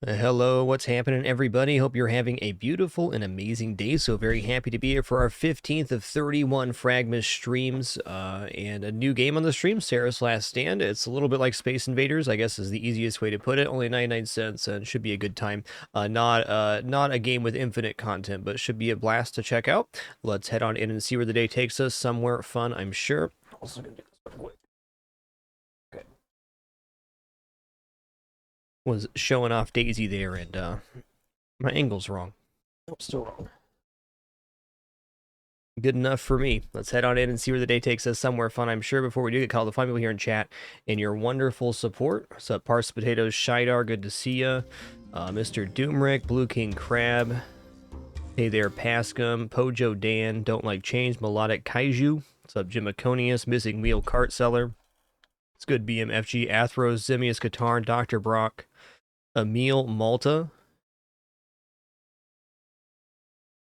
Hello, what's happening, everybody? Hope you're having a beautiful and amazing day. So very happy to be here for our 15th of 31 fragMas streams and a new game on the stream, Seraph's Last Stand. It's a little bit like Space Invaders, I guess is the easiest way to put it. Only 99 cents and should be a good time. Not a game with infinite content, but should be a blast to check out. Let's head on in and see where the day takes us. Somewhere fun, I'm sure. Also gonna do this real quick. Okay. Was showing off Daisy there, and my angle's wrong. Nope, still wrong. Good enough for me. Let's head on in and see where the day takes us. Somewhere fun, I'm sure. Before we do get called, the fun people here in chat and your wonderful support. What's up, Parse Potatoes, Shidar? Good to see ya. Mr. Doomrick, Blue King Crab. Hey there, Pascum, Pojo Dan, Don't Like Change, Melodic Kaiju. What's up, Jim Aconius, Missing Wheel Cart Seller. It's good, BMFG, Athros, Zimius Katarn, Dr. Brock, Emil Malta,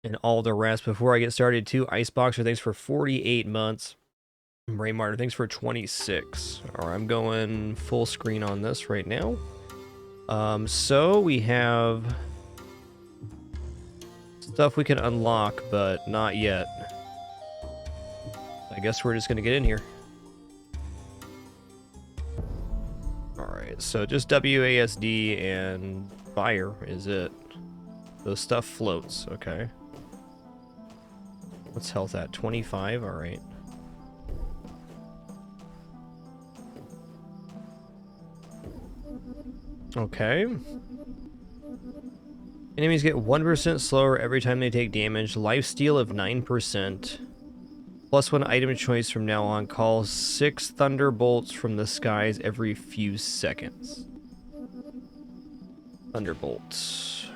and all the rest. Before I get started, too, Iceboxer, thanks for 48 months. Ray Martin, thanks for 26. All right, I'm going full screen on this right now. So we have stuff we can unlock, but not yet. I guess we're just going to get in here. All right, so just WASD and fire is it. Those stuff floats, okay. What's health at? 25, all right. Okay. Enemies get 1% slower every time they take damage. Lifesteal of 9%. Plus one item choice from now on. Calls 6 thunderbolts from the skies every few seconds. Thunderbolts.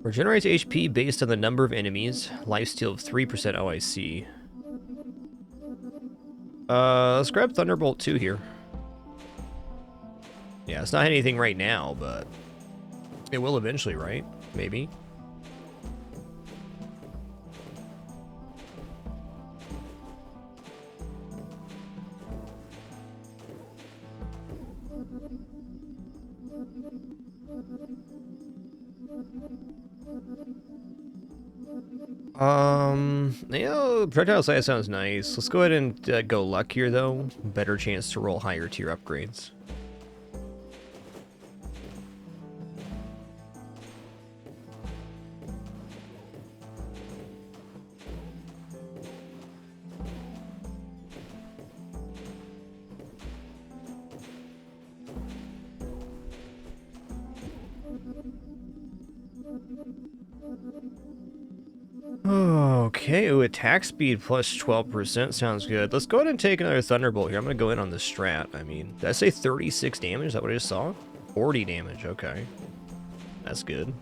Regenerates HP based on the number of enemies. Lifesteal of 3%. Oh, I see. Let's grab Thunderbolt 2 here. Yeah, it's not anything right now, but it will eventually, right? Maybe. Projectile size sounds nice. Let's go ahead and go luck here, though. Better chance to roll higher tier upgrades. Okay, ooh, attack speed plus 12% sounds good. Let's go ahead and take another Thunderbolt here. I'm going to go in on the strat. I mean, did I say 36 damage? Is that what I just saw? 40 damage, okay. That's good.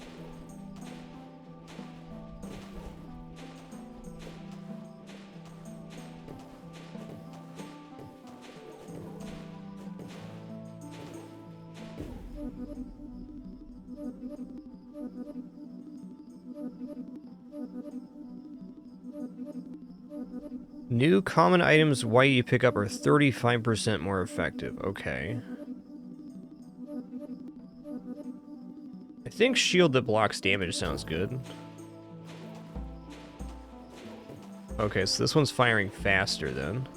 New common items white you pick up are 35% more effective. Okay. I think shield that blocks damage sounds good. Okay, so this one's firing faster then.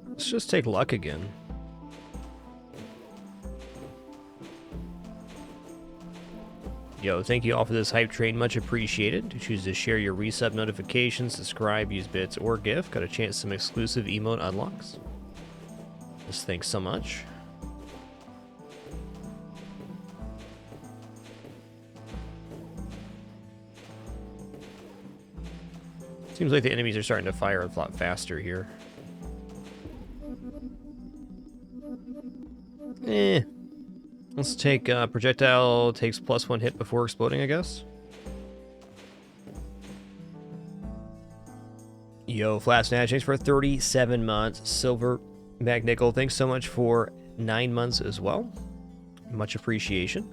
Let's just take luck again. Yo, thank you all for this hype train, much appreciated. Choose to share your resub notifications, subscribe, use bits, or gift. Got a chance some exclusive emote unlocks. Just thanks so much. Seems like the enemies are starting to fire a lot faster here. Let's take projectile takes +1 hit before exploding, I guess. Yo, Flash Snatch, thanks for 37 months. Silver McNichol, thanks so much for 9 months as well. Much appreciation.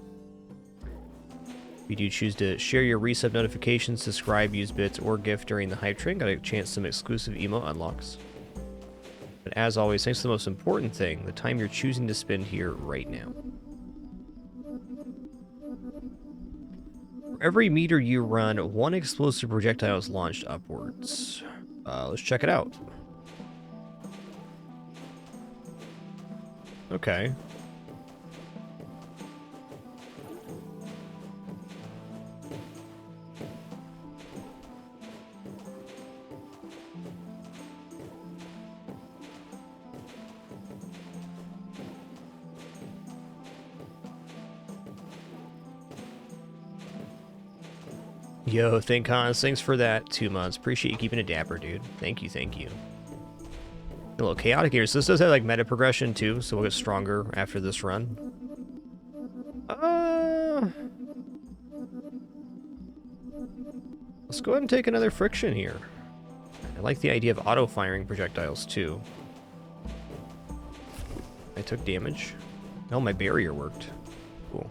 If you do choose to share your resub notifications, subscribe, use bits, or gift during the hype train, got a chance some exclusive emote unlocks. But as always, thanks to the most important thing, the time you're choosing to spend here right now. For every meter you run, 1 explosive projectile is launched upwards. Let's check it out. Okay. Yo, thanks for that 2 months. Appreciate you keeping it dapper, dude. Thank you, thank you. A little chaotic here. So this does have like meta progression too, so we'll get stronger after this run. Let's go ahead and take another friction here. I like the idea of auto-firing projectiles too. I took damage. Oh, my barrier worked. Cool.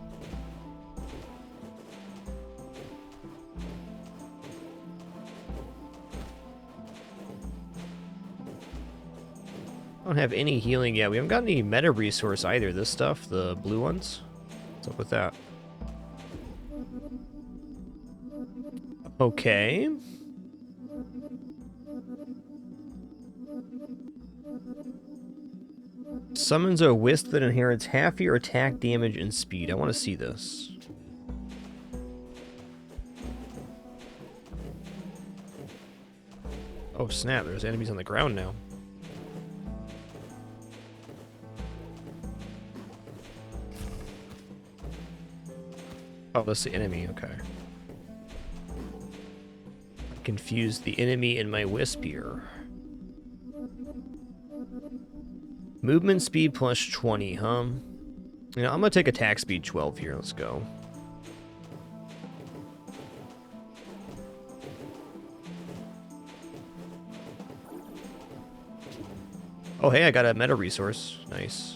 Don't have any healing yet. We haven't got any meta resource either. This stuff, the blue ones. What's up with that? Okay. Summons a wisp that inherits half your attack damage and speed. I want to see this. Oh snap, there's enemies on the ground now. Oh, that's the enemy, okay. I confused the enemy and my wisp here. Movement speed plus 20, huh? You know, I'm gonna take attack speed 12 here, let's go. Oh hey, I got a meta resource, nice.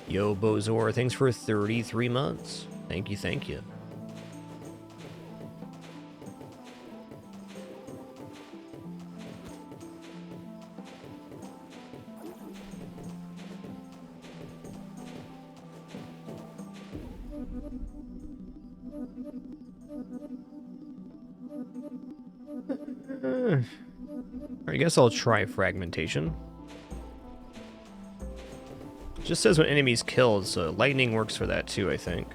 Yo, Bozor, thanks for 33 months. Thank you, thank you. I guess I'll try fragmentation. Just says when enemies killed, so lightning works for that too, I think.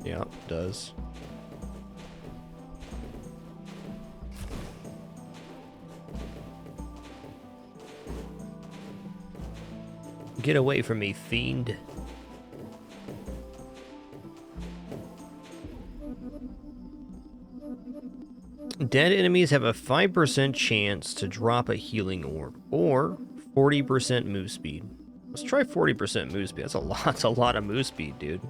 Yeah, it does. Get away from me, fiend. Dead enemies have a 5% chance to drop a healing orb, or 40% move speed. Let's try 40% move speed. That's a lot of move speed, dude.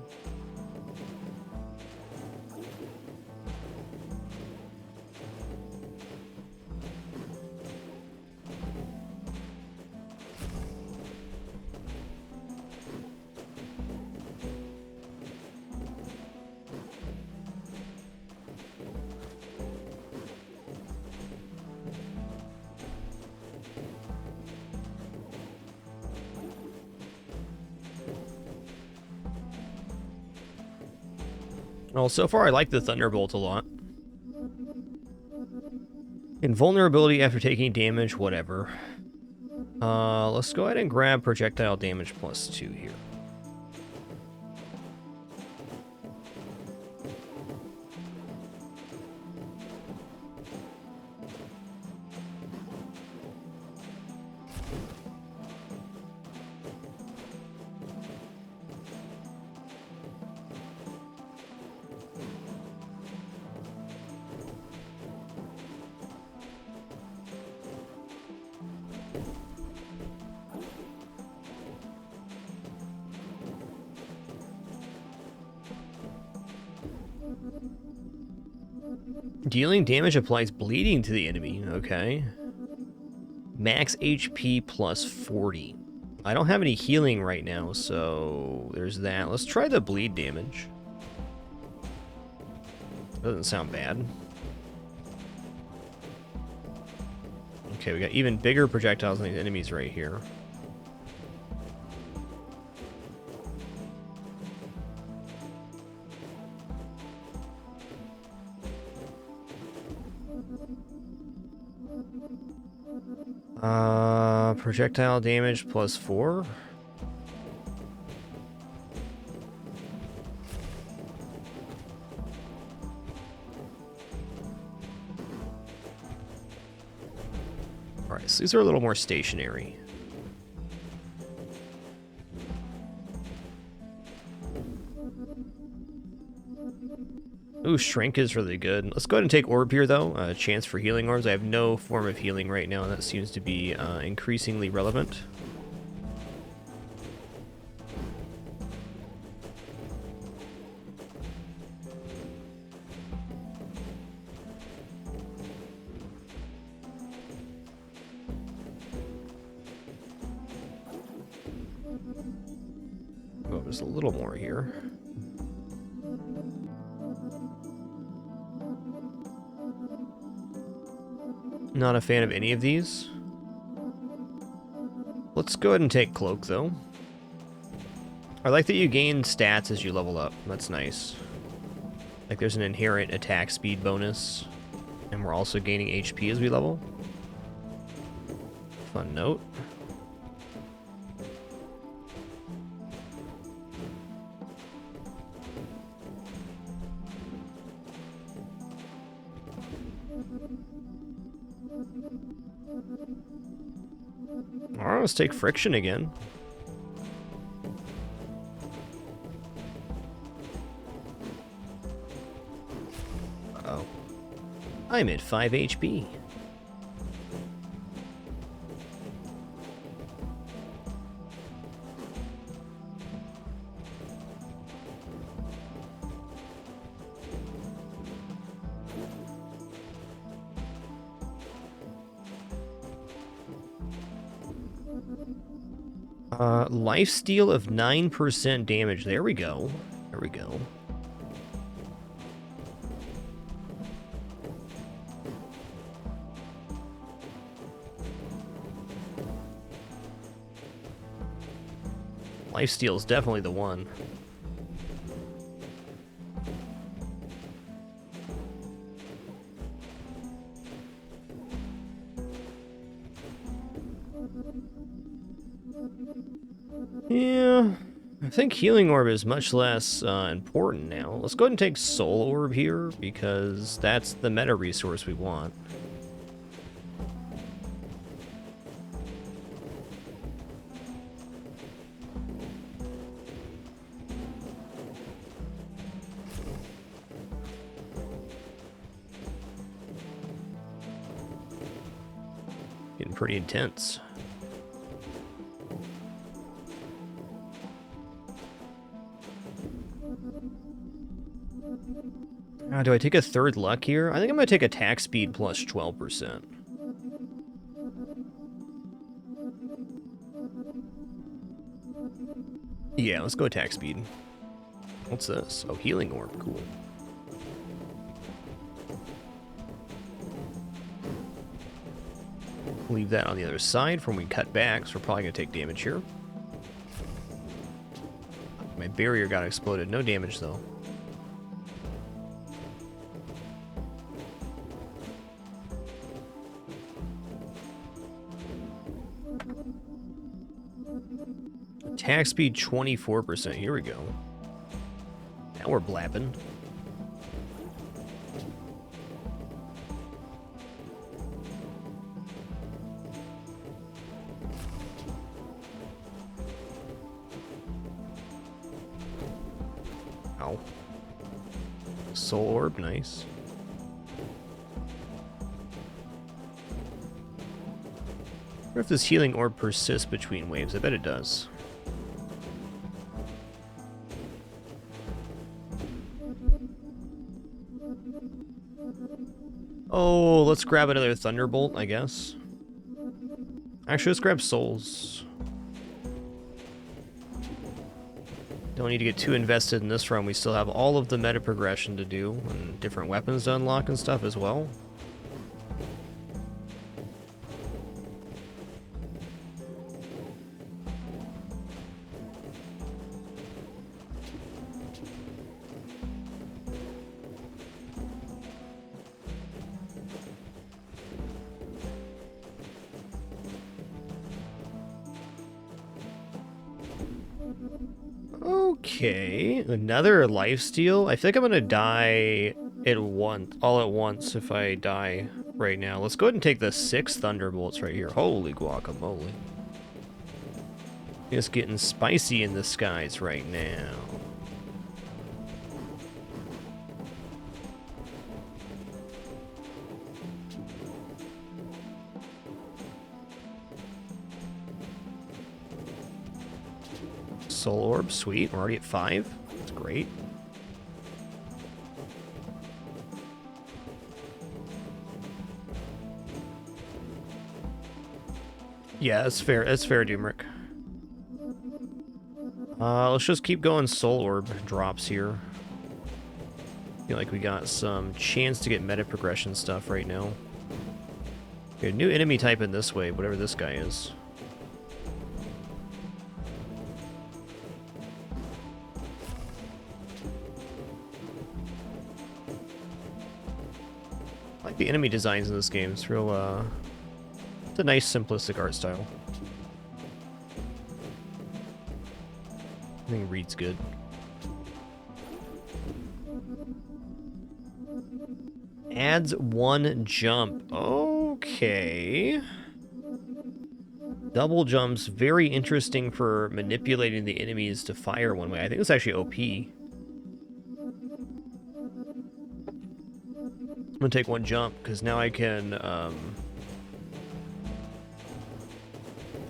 Well, so far I like the Thunderbolt a lot. Invulnerability after taking damage, whatever. Let's go ahead and grab projectile damage plus 2 here. Dealing damage applies bleeding to the enemy. Okay. Max HP plus 40. I don't have any healing right now, so there's that. Let's try the bleed damage. Doesn't sound bad. Okay, we got even bigger projectiles than these enemies right here. Projectile damage plus 4. Alright, so these are a little more stationary. Ooh, Shrink is really good. Let's go ahead and take Orb here, though. Chance for healing orbs. I have no form of healing right now, and that seems to be increasingly relevant. Oh, there's a little more here. Not a fan of any of these. Let's go ahead and take Cloak, though. I like that you gain stats as you level up. That's nice. Like, there's an inherent attack speed bonus. And we're also gaining HP as we level. Fun note. Alright, let's take Friction again. Uh-oh. I'm at 5 HP. Lifesteal of 9% damage. There we go. There we go. Lifesteal is definitely the one. Yeah, I think Healing Orb is much less important now. Let's go ahead and take Soul Orb here, because that's the meta resource we want. Getting pretty intense. Do I take a third luck here? I think I'm going to take attack speed plus 12%. Yeah, let's go attack speed. What's this? Oh, Healing Orb. Cool. Leave that on the other side for when we cut back, so we're probably going to take damage here. My barrier got exploded. No damage, though. Attack speed 24%. Here we go. Now we're blapping. Ow. Soul Orb, nice. I wonder if this Healing Orb persists between waves. I bet it does. Oh, let's grab another Thunderbolt, I guess. Actually, let's grab Souls. Don't need to get too invested in this run. We still have all of the meta progression to do and different weapons to unlock and stuff as well. Okay, another lifesteal. I think I'm gonna die all at once if I die right now. Let's go ahead and take the 6 Thunderbolts right here. Holy guacamole. It's getting spicy in the skies right now. Soul Orb, sweet. We're already at 5. That's great. Yeah, that's fair. That's fair, Doomrick. Let's just keep going Soul Orb drops here. Feel like we got some chance to get meta progression stuff right now. Okay, new enemy type in this way, whatever this guy is. I like the enemy designs in this game. It's real, it's a nice simplistic art style. I think it reads good. Adds 1 jump. Okay. Double jumps, very interesting for manipulating the enemies to fire one way. I think it's actually OP. I'm gonna take 1 jump, because now I can,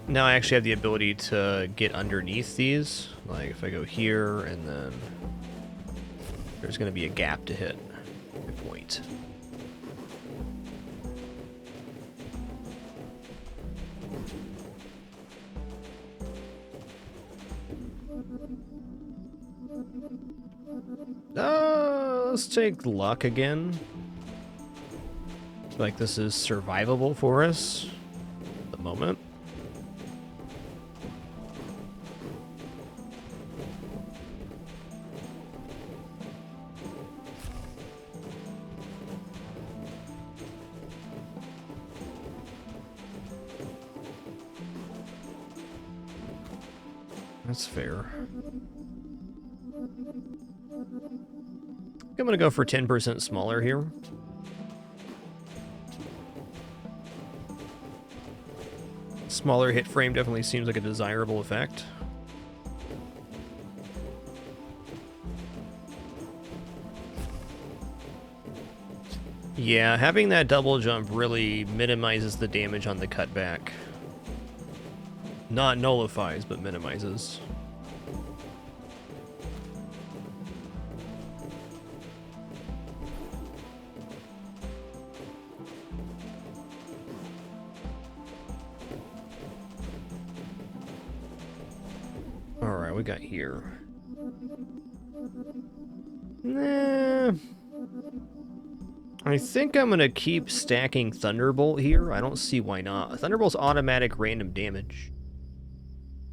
now I actually have the ability to get underneath these. Like, if I go here, and then there's gonna be a gap to hit. Good point. Let's take luck again. Like this is survivable for us at the moment. That's fair. I'm gonna go for 10% smaller here. Smaller hit frame definitely seems like a desirable effect. Yeah, having that double jump really minimizes the damage on the cutback. Not nullifies, but minimizes. Alright, we got here. Nah. I think I'm gonna keep stacking Thunderbolt here. I don't see why not. Thunderbolt's automatic random damage.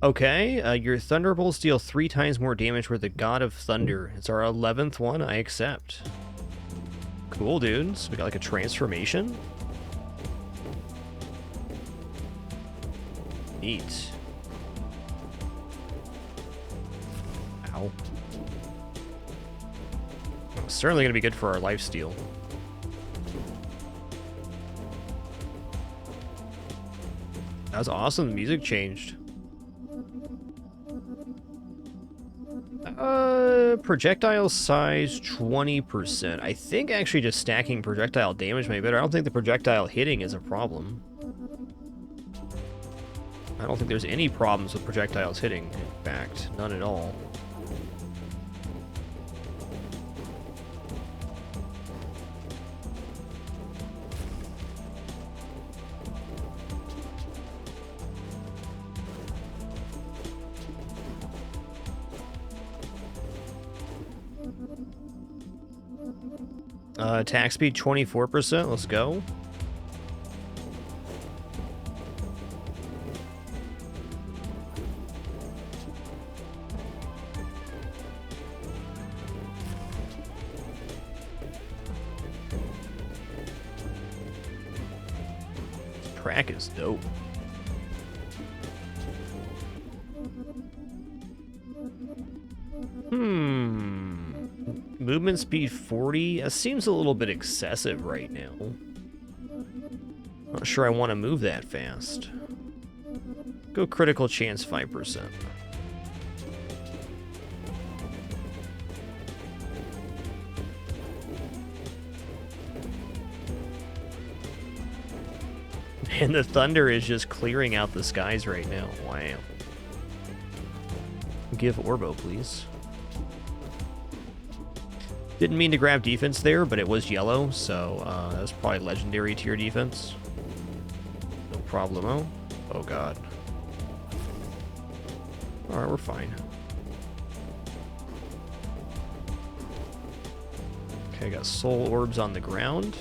Okay, your Thunderbolts deal 3 times more damage with the God of Thunder. It's our 11th one, I accept. Cool, dude. So we got like a transformation. Neat. Ow. It's certainly gonna be good for our lifesteal. That was awesome, the music changed. Projectile size 20%. I think actually just stacking projectile damage may be better. I don't think the projectile hitting is a problem. I don't think there's any problems with projectiles hitting, in fact. None at all. Attack speed 24%. Let's go. Track is dope. Movement speed 40? That seems a little bit excessive right now. Not sure I want to move that fast. Go critical chance 5%. And the thunder is just clearing out the skies right now. Wow. Give Orbo, please. Didn't mean to grab defense there, but it was yellow, so that was probably legendary tier defense. No problemo. Oh god. Alright, we're fine. Okay, got soul orbs on the ground.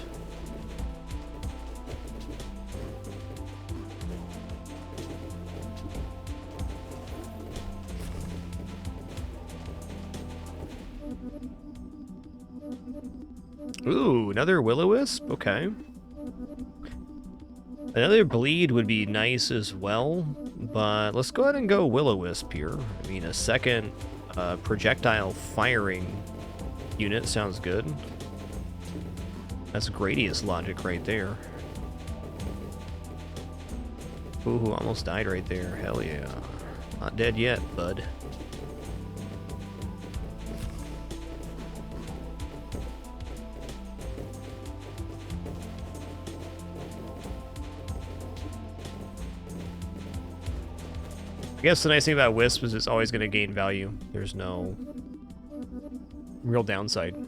Ooh, another Will-O-Wisp? Okay. Another bleed would be nice as well, but let's go ahead and go Will-O-Wisp here. I mean, a second projectile firing unit sounds good. That's Gradius logic right there. Ooh, almost died right there. Hell yeah. Not dead yet, bud. I guess the nice thing about Wisp is it's always going to gain value. There's no real downside. I'm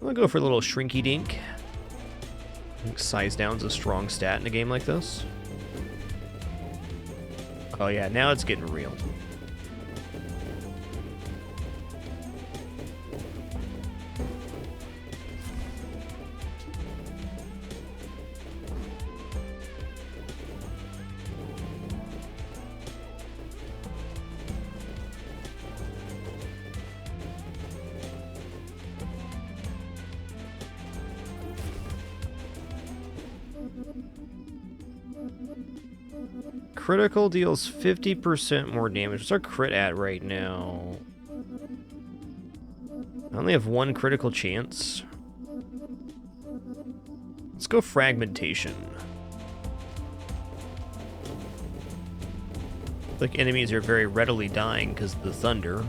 going to go for a little Shrinky Dink. I think size down's a strong stat in a game like this. Oh yeah, now it's getting real. Critical deals 50% more damage. What's our crit at right now? I only have one critical chance. Let's go fragmentation. Like enemies are very readily dying because of the thunder.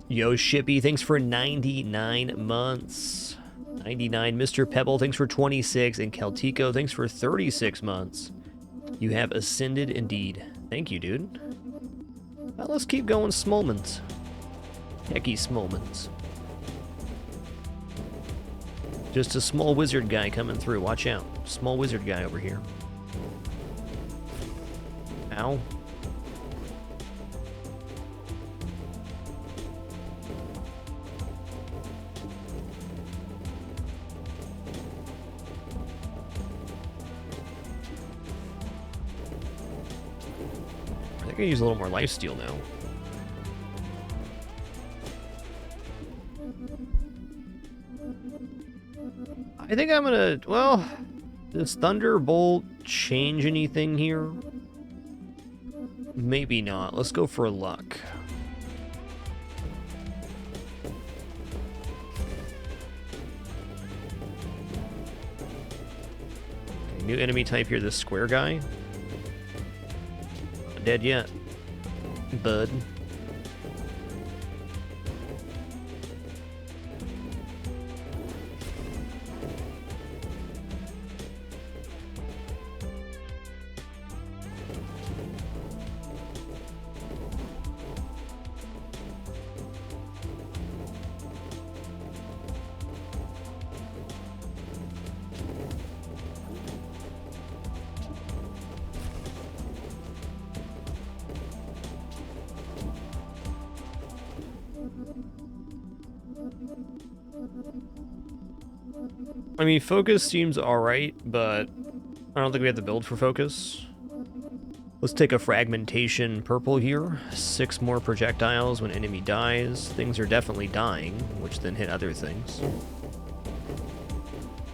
Yo, Shippy, thanks for 99 months. 99. Mr. Pebble, thanks for 26. And Celtico, thanks for 36 months. You have ascended indeed. Thank you, dude. Well, let's keep going Smolmans. Hecky Smolmans. Just a small wizard guy coming through. Watch out. Small wizard guy over here. Ow. I can use a little more lifesteal now. I think I'm gonna, well, does Thunderbolt change anything here? Maybe not. Let's go for luck. Okay, new enemy type here, this square guy. Not dead yet, bud. I mean, focus seems alright, but I don't think we have the build for focus. Let's take a fragmentation purple here. 6 more projectiles when enemy dies. Things are definitely dying, which then hit other things.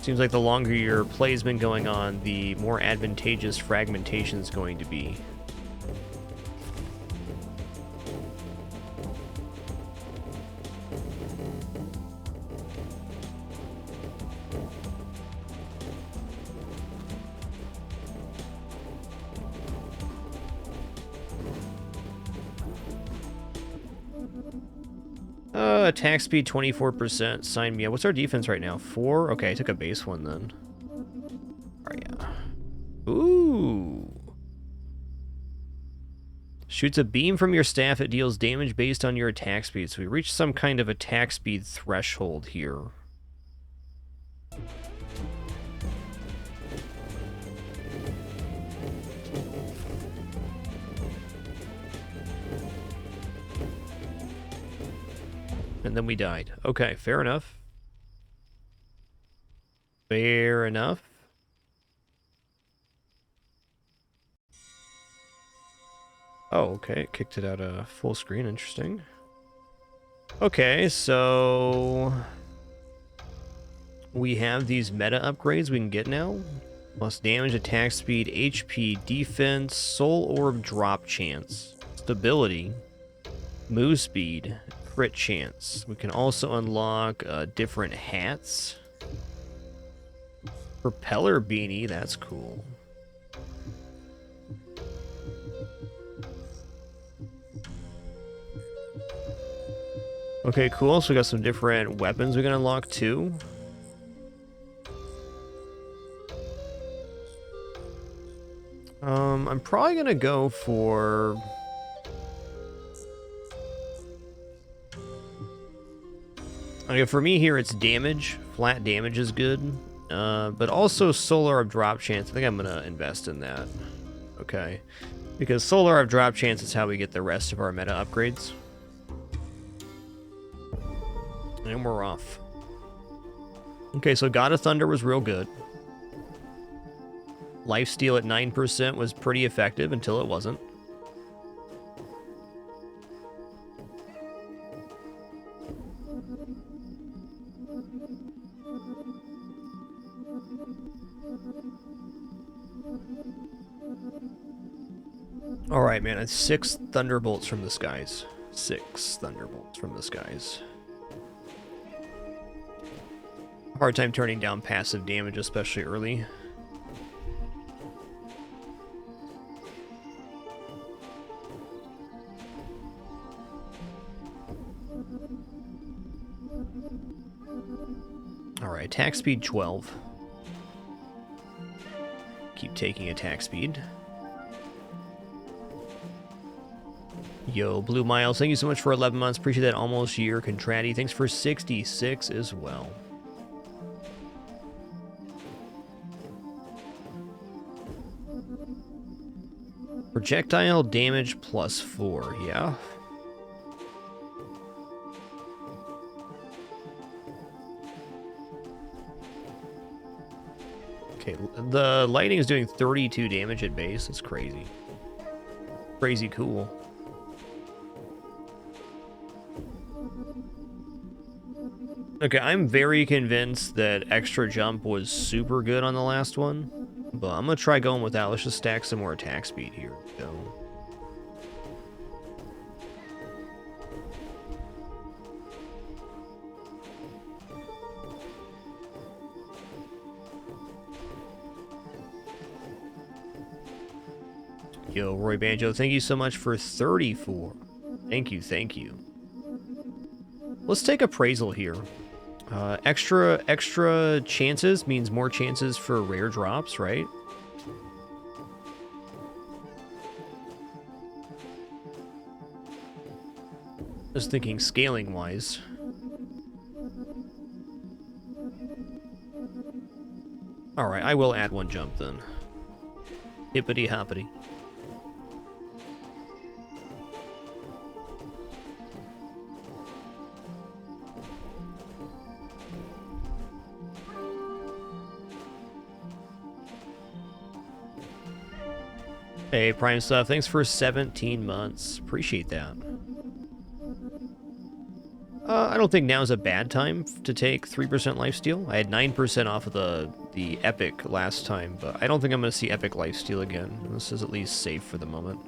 Seems like the longer your play's been going on, the more advantageous fragmentation is going to be. Attack speed 24%. Sign me up. What's our defense right now? 4? Okay, I took a base one then. Alright, yeah. Ooh. Shoots a beam from your staff. It deals damage based on your attack speed. So we reached some kind of attack speed threshold here. And then we died. Okay, fair enough. Fair enough. Oh, okay. It kicked it out of full screen. Interesting. Okay, so we have these meta upgrades we can get now. Plus damage, attack speed, HP, defense, soul orb drop chance, stability, move speed, crit chance. We can also unlock different hats. Propeller beanie, that's cool. Okay, cool. So we got some different weapons we can unlock too. I'm probably gonna go for... Okay, for me here, it's damage. Flat damage is good. But also Solar Orb drop chance. I think I'm gonna invest in that. Okay. Because Solar Orb drop chance is how we get the rest of our meta upgrades. And we're off. Okay, so God of Thunder was real good. Lifesteal at 9% was pretty effective until it wasn't. Alright, man, it's 6 thunderbolts from the skies. 6 thunderbolts from the skies. Hard time turning down passive damage, especially early. Alright, attack speed 12. Keep taking attack speed. Yo, Blue Miles, thank you so much for 11 months. Appreciate that almost year. Contratti, thanks for 66 as well. Projectile damage plus 4, yeah. Okay, the lightning is doing 32 damage at base. It's crazy. Crazy cool. Okay, I'm very convinced that extra jump was super good on the last one. But I'm gonna try going with that. Let's just stack some more attack speed here. Go. Yo, Roy Banjo, thank you so much for 34. Thank you, thank you. Let's take appraisal here. Extra chances means more chances for rare drops, right? Just thinking scaling wise. Alright, I will add 1 jump then. Hippity hoppity. Hey, Prime Stuff, thanks for 17 months. Appreciate that. I don't think now's a bad time to take 3% lifesteal. I had 9% off of the Epic last time, but I don't think I'm going to see Epic lifesteal again. This is at least safe for the moment.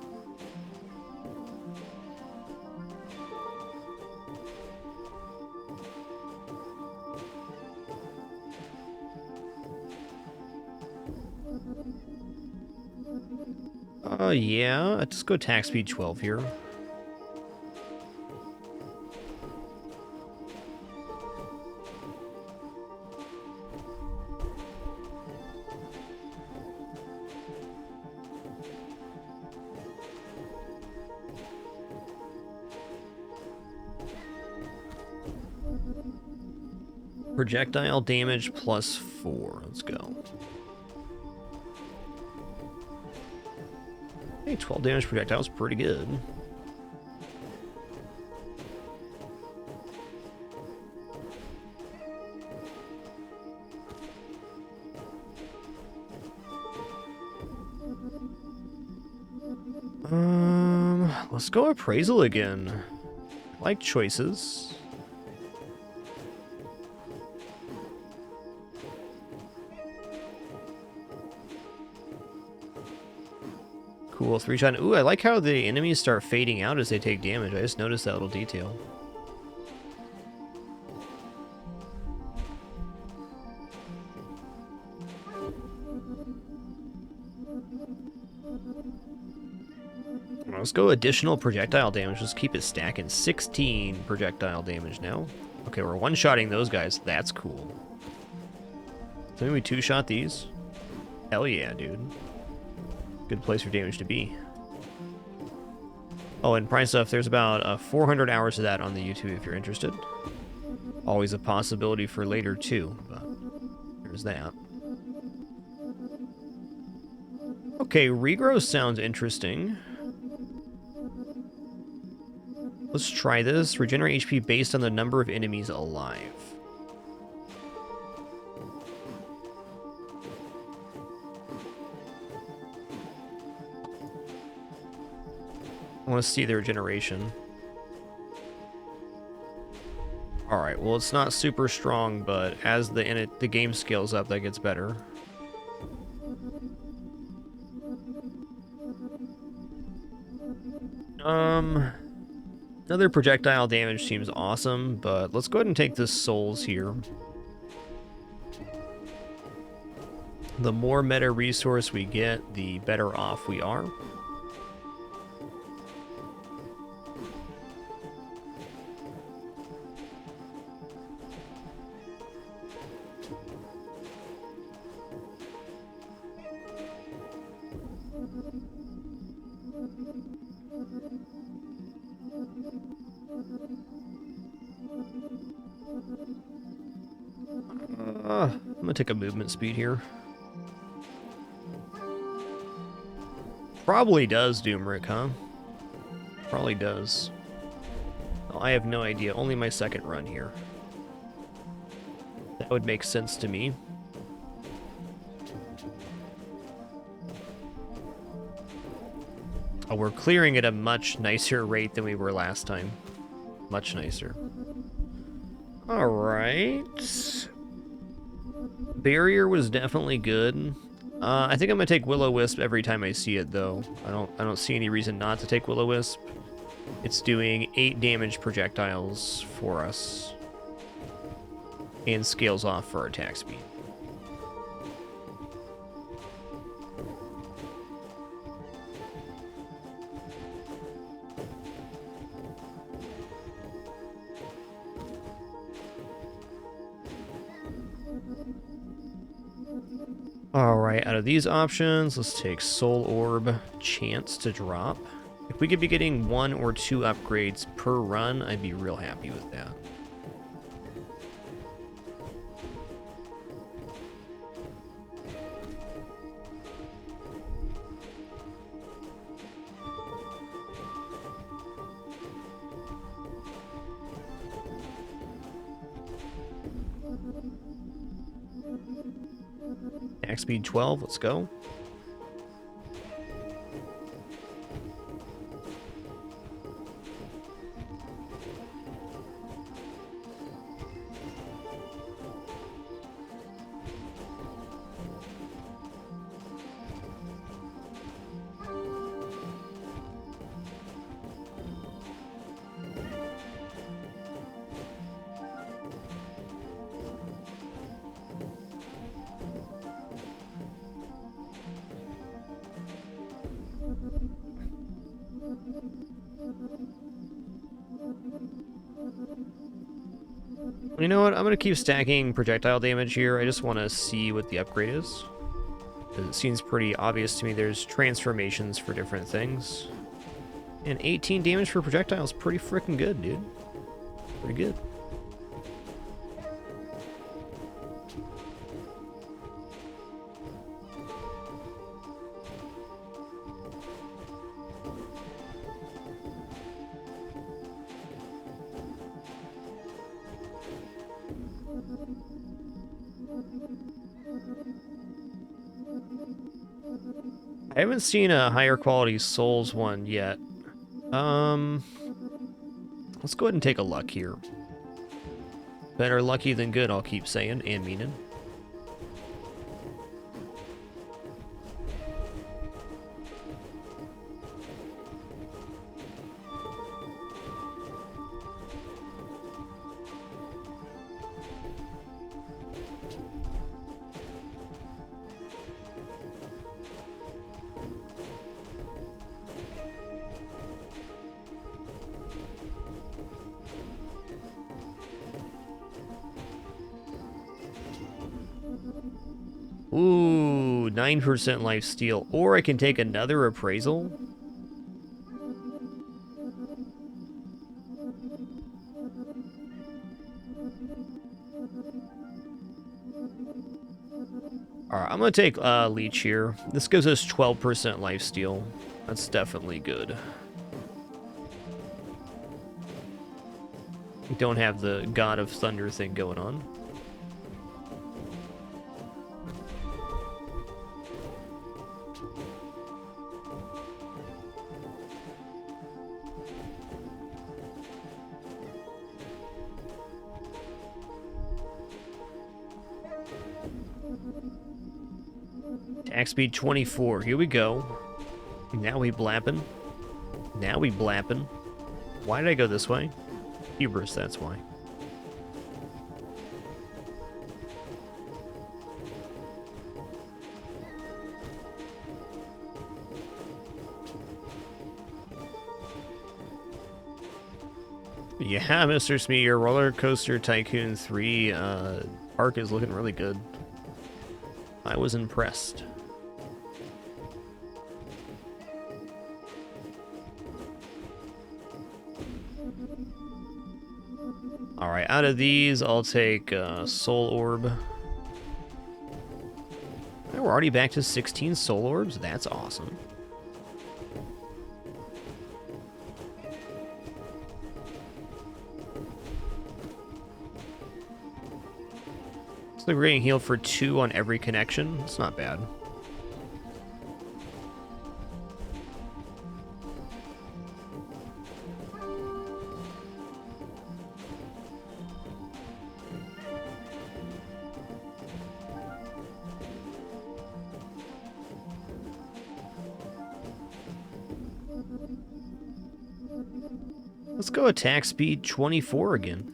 Yeah, let's go attack speed 12 here. Projectile damage plus 4. Let's go. Hey, 12 damage projectile is pretty good. Let's go appraisal again. I like choices. Cool, 3-shot. Ooh, I like how the enemies start fading out as they take damage. I just noticed that little detail. Let's go additional projectile damage. Let's keep it stacking. 16 projectile damage now. Okay, we're one-shotting those guys. That's cool. So maybe we two-shot these. Hell yeah, dude. Good place for damage to be. Oh, and Prime Stuff, there's about 400 hours of that on the YouTube if you're interested. Always a possibility for later, too, but there's that. Okay, regrowth sounds interesting. Let's try this. Regenerate HP based on the number of enemies alive. I want to see their regeneration. Alright, well it's not super strong, but as the game scales up, that gets better. Another projectile damage seems awesome, but let's go ahead and take the souls here. The more meta resource we get, the better off we are. I'm gonna take a movement speed here. Probably does, Doomrick, huh? Probably does. Well, I have no idea. Only my second run here. That would make sense to me. Oh, we're clearing at a much nicer rate than we were last time. Much nicer. Alright. Barrier was definitely good. I think I'm gonna take Will-O-Wisp every time I see it, though. I don't see any reason not to take Will-O-Wisp. It's doing 8 damage projectiles for us. And scales off for our attack speed. Alright, out of these options, let's take Soul Orb, chance to drop. If we could be getting 1 or 2 upgrades per run, I'd be real happy with that. Attack speed 12, let's go. You know what? I'm going to keep stacking projectile damage here. I just want to see what the upgrade is. It seems pretty obvious to me there's transformations for different things. And 18 damage for projectiles, pretty freaking good, dude. Pretty good. I haven't seen a higher quality Souls one yet. Let's go ahead and take a luck here. Better lucky than good, I'll keep saying and meaning. Ooh, 9% lifesteal. Or I can take another appraisal. Alright, I'm gonna take Leech here. This gives us 12% lifesteal. That's definitely good. We don't have the God of Thunder thing going on. Attack speed 24. Here we go. Now we blapping. Now we blapping. Why did I go this way? Hubris, that's why. Yeah, Mr. Smee, your Roller Coaster Tycoon 3 park is looking really good. I was impressed. Alright, out of these, I'll take Soul Orb. Oh, we're already back to 16 Soul Orbs? That's awesome. So we're getting healed for 2 on every connection. It's not bad. Let's go attack speed 24 again.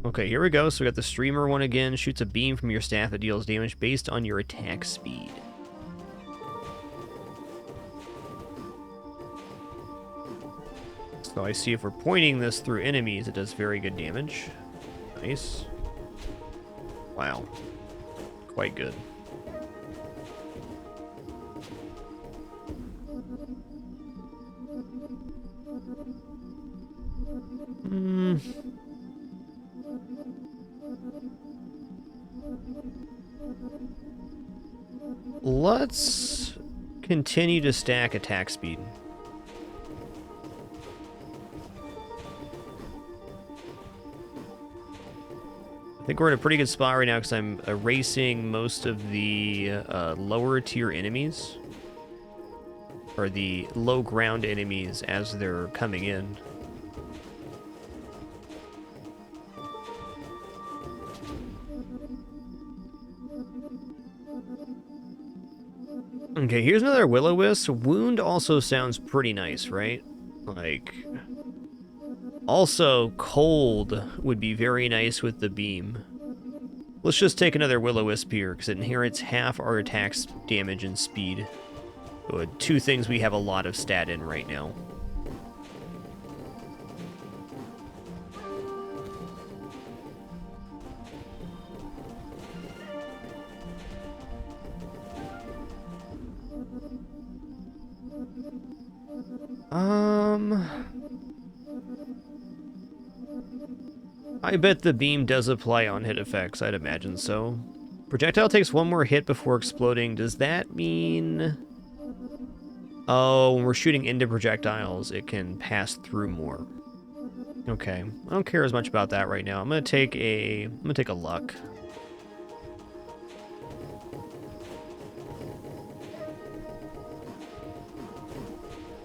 Okay, here we go. So we got the streamer one again. Shoots a beam from your staff that deals damage based on your attack speed. So I see if we're pointing this through enemies, it does very good damage. Nice. Wow. Quite good. Let's continue to stack attack speed. I think we're in a pretty good spot right now because I'm erasing most of the lower tier enemies, or the low ground enemies as they're coming in. Okay, here's another Will-O-Wisp. Wound also sounds pretty nice, right? Like, also cold would be very nice with the beam. Let's just take another Will-O-Wisp here, because it inherits half our attack's damage and speed. Two things we have a lot of stat in right now. I bet the beam does apply on hit effects. I'd imagine so. Projectile takes one more hit before exploding. Does that mean... Oh, when we're shooting into projectiles, it can pass through more. Okay, I don't care as much about that right now. I'm gonna take a luck.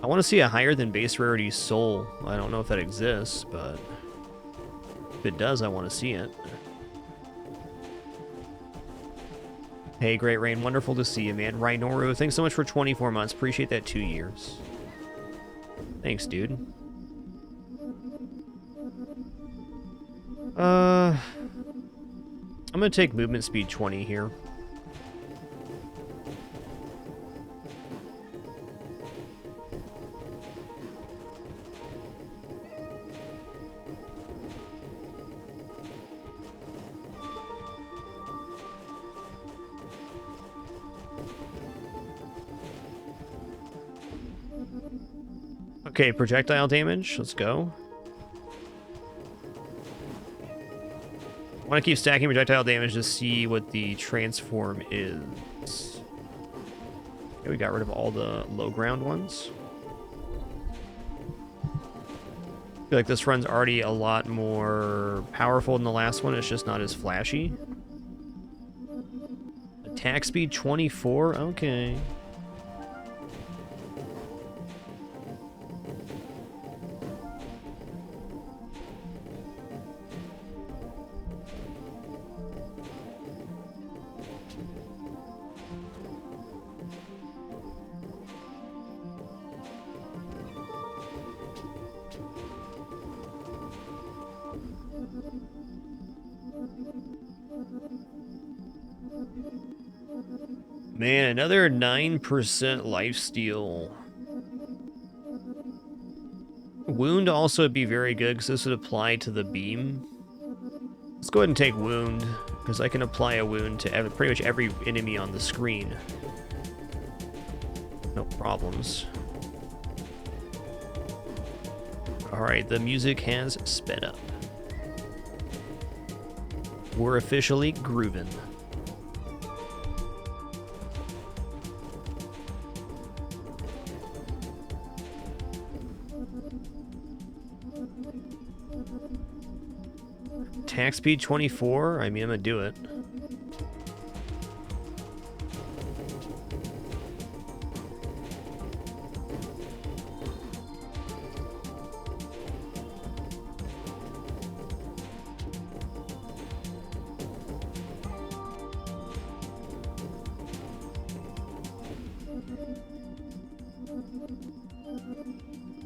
I want to see a higher than base rarity soul. I don't know if that exists, but if it does, I want to see it. Hey, Great Rain, wonderful to see you, man. Rhinoru, thanks so much for 24 months. Appreciate that 2 years. Thanks, dude. I'm gonna take movement speed 20 here. Okay, projectile damage. Let's go. I want to keep stacking projectile damage to see what the transform is. Okay, we got rid of all the low ground ones. I feel like this run's already a lot more powerful than the last one. It's just not as flashy. Attack speed 24? Okay. Man, another 9% lifesteal. Wound also would be very good because this would apply to the beam. Let's go ahead and take wound because I can apply a wound to pretty much every enemy on the screen. No problems. Alright, the music has sped up. We're officially grooving. Attack speed 24? I mean, I'm gonna do it.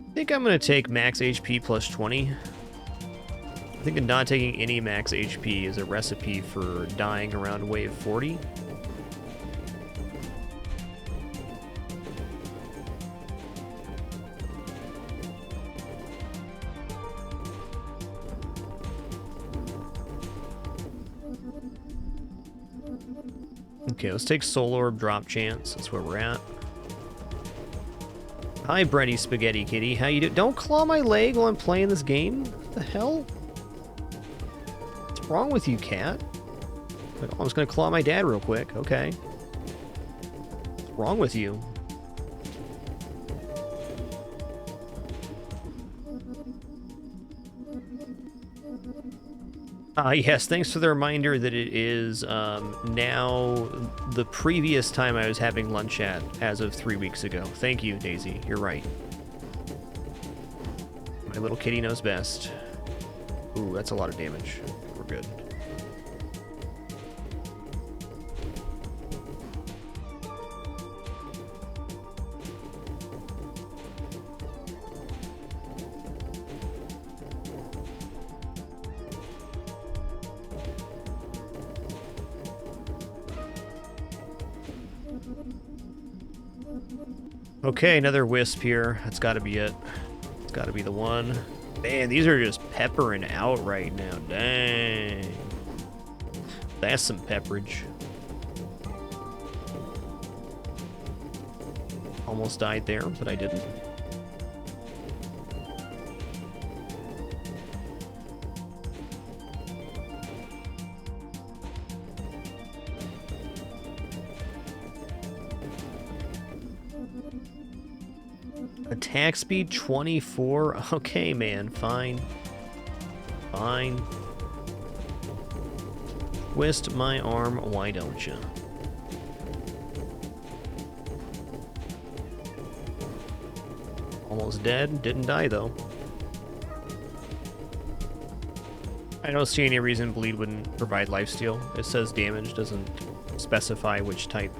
I think I'm gonna take max HP plus 20. I think not taking any max HP is a recipe for dying around wave 40. Okay, let's take Soul Orb drop chance. That's where we're at. Hi, Bretty Spaghetti Kitty. How you doing? Don't claw my leg while I'm playing this game. What the hell? What's wrong with you, cat? Like, oh, I'm just gonna claw my dad real quick. Okay. What's wrong with you? Yes, thanks for the reminder that it is now the previous time I was having lunch at, as of 3 weeks ago. Thank you, Daisy. You're right. My little kitty knows best. Ooh, that's a lot of damage. We're good. Okay, another wisp here. That's got to be it. It's got to be the one. Man, these are just peppering out right now. Dang. That's some pepperage. Almost died there, but I didn't. Attack speed 24. Okay, man. Fine. Fine. Twist my arm, why don't you? Almost dead. Didn't die, though. I don't see any reason bleed wouldn't provide lifesteal. It says damage, doesn't specify which type.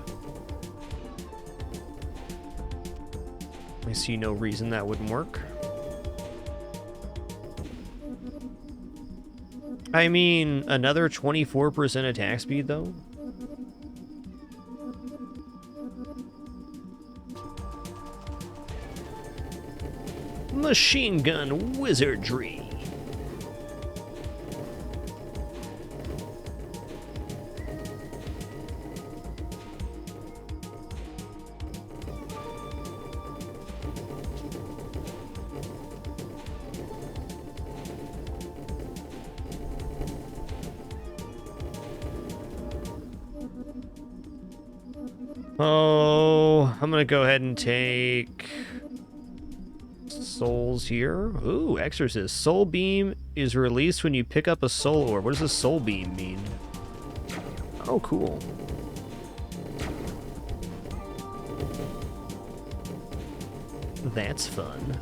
I see no reason that wouldn't work. I mean, another 24% attack speed, though? Machine gun wizardry. Oh, I'm gonna go ahead and take souls here. Ooh, Exorcist. Soul Beam is released when you pick up a soul orb. What does a soul beam mean? Oh, cool. That's fun.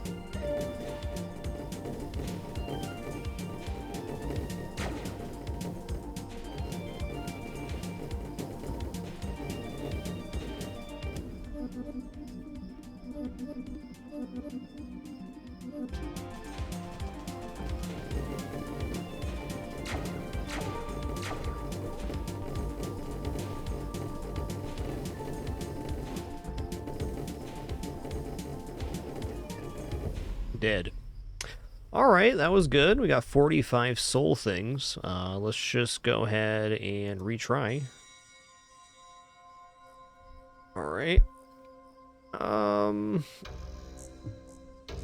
Dead. Alright, that was good. We got 45 soul things. Let's just go ahead and retry. Alright.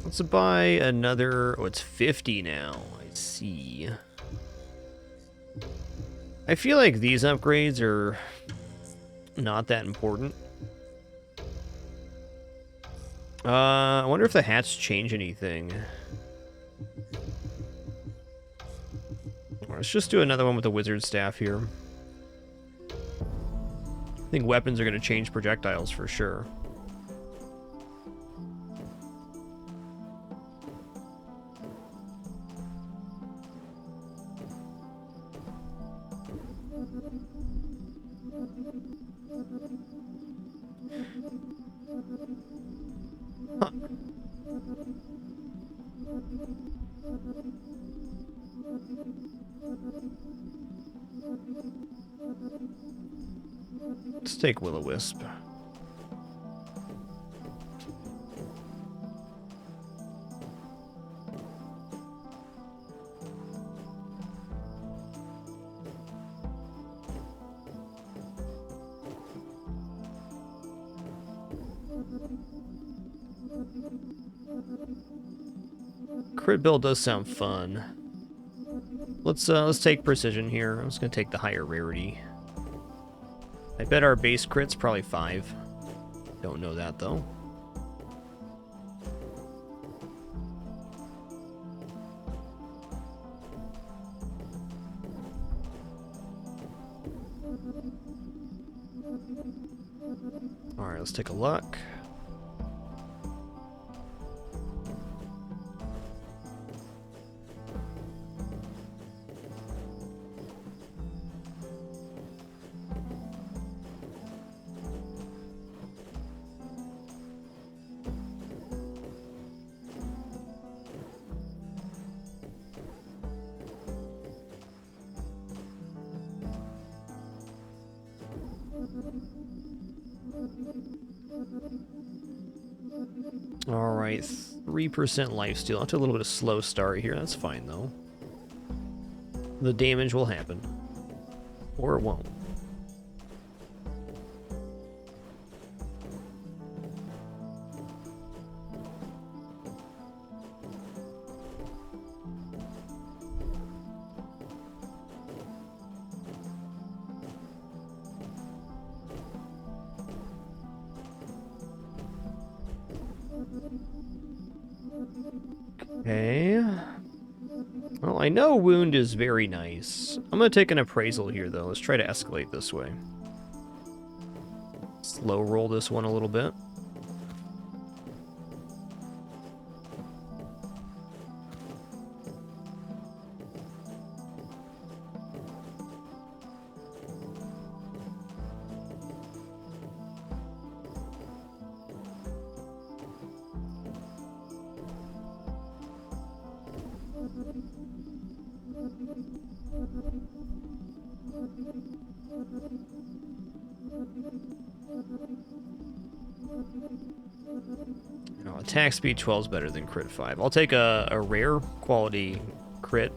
Let's buy another... Oh, it's 50 now. I see. I feel like these upgrades are not that important. I wonder if the hats change anything. Let's just do another one with the wizard staff here. I think weapons are going to change projectiles for sure. Huh. Let's take Will-O-Wisp. Crit build does sound fun. Let's take precision here. I'm just gonna take the higher rarity. I bet our base crit's probably 5. Don't know that though. Alright, let's take a look. Alright, 3% lifesteal. After a little bit of slow start here. That's fine, though. The damage will happen. Or it won't. Okay. Well, I know wound is very nice. I'm gonna take an appraisal here, though. Let's try to escalate this way. Slow roll this one a little bit. Attack speed 12 is better than crit 5. I'll take a rare quality crit.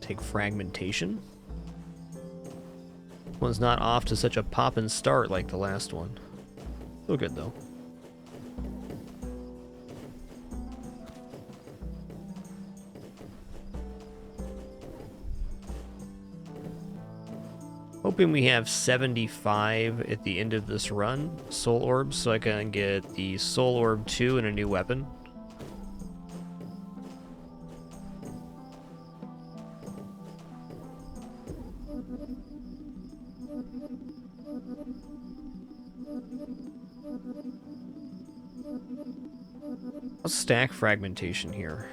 Take fragmentation. One's not off to such a poppin' start like the last one. Still good though. Hoping we have 75 at the end of this run, soul orbs, so I can get the soul orb 2 and a new weapon. Let's stack fragmentation here.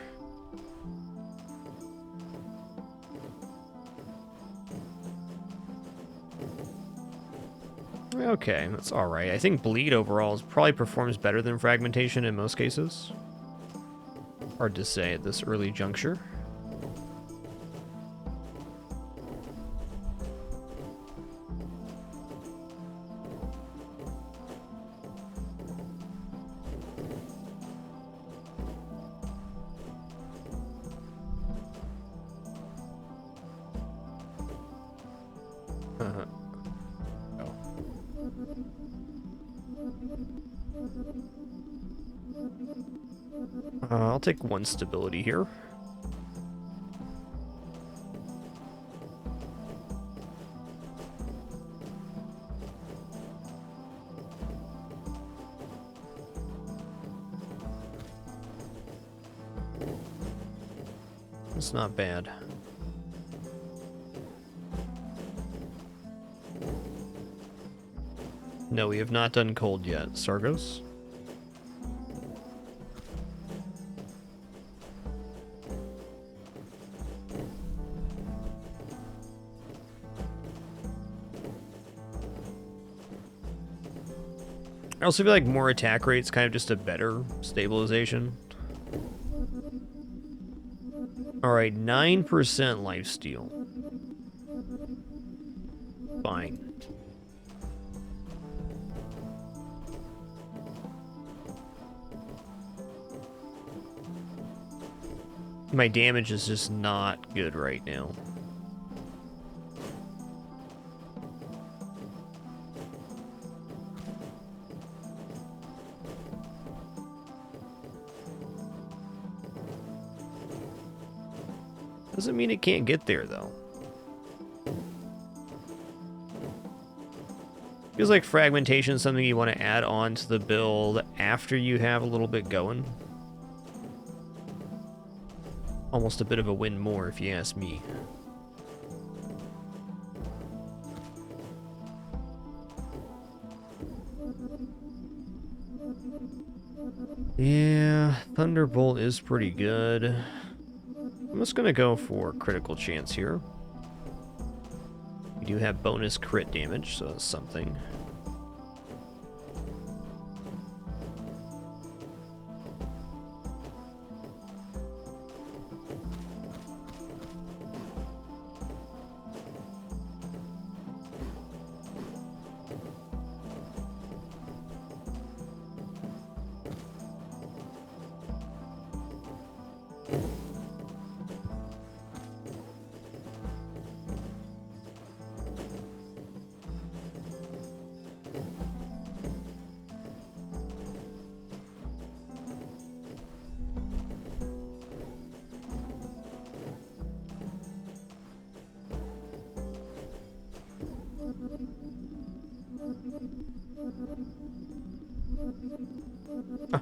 Okay, that's alright. I think bleed overall probably performs better than fragmentation in most cases. Hard to say at this early juncture. I'll take 1 stability here. It's not bad. No, we have not done cold yet. Sargos? I also feel like more attack rate's kind of just a better stabilization. Alright, 9% lifesteal. Fine. My damage is just not good right now. Doesn't mean it can't get there, though. Feels like fragmentation is something you want to add on to the build after you have a little bit going. Almost a bit of a win more, if you ask me. Yeah, Thunderbolt is pretty good. I'm just gonna go for critical chance here. We do have bonus crit damage, so that's something.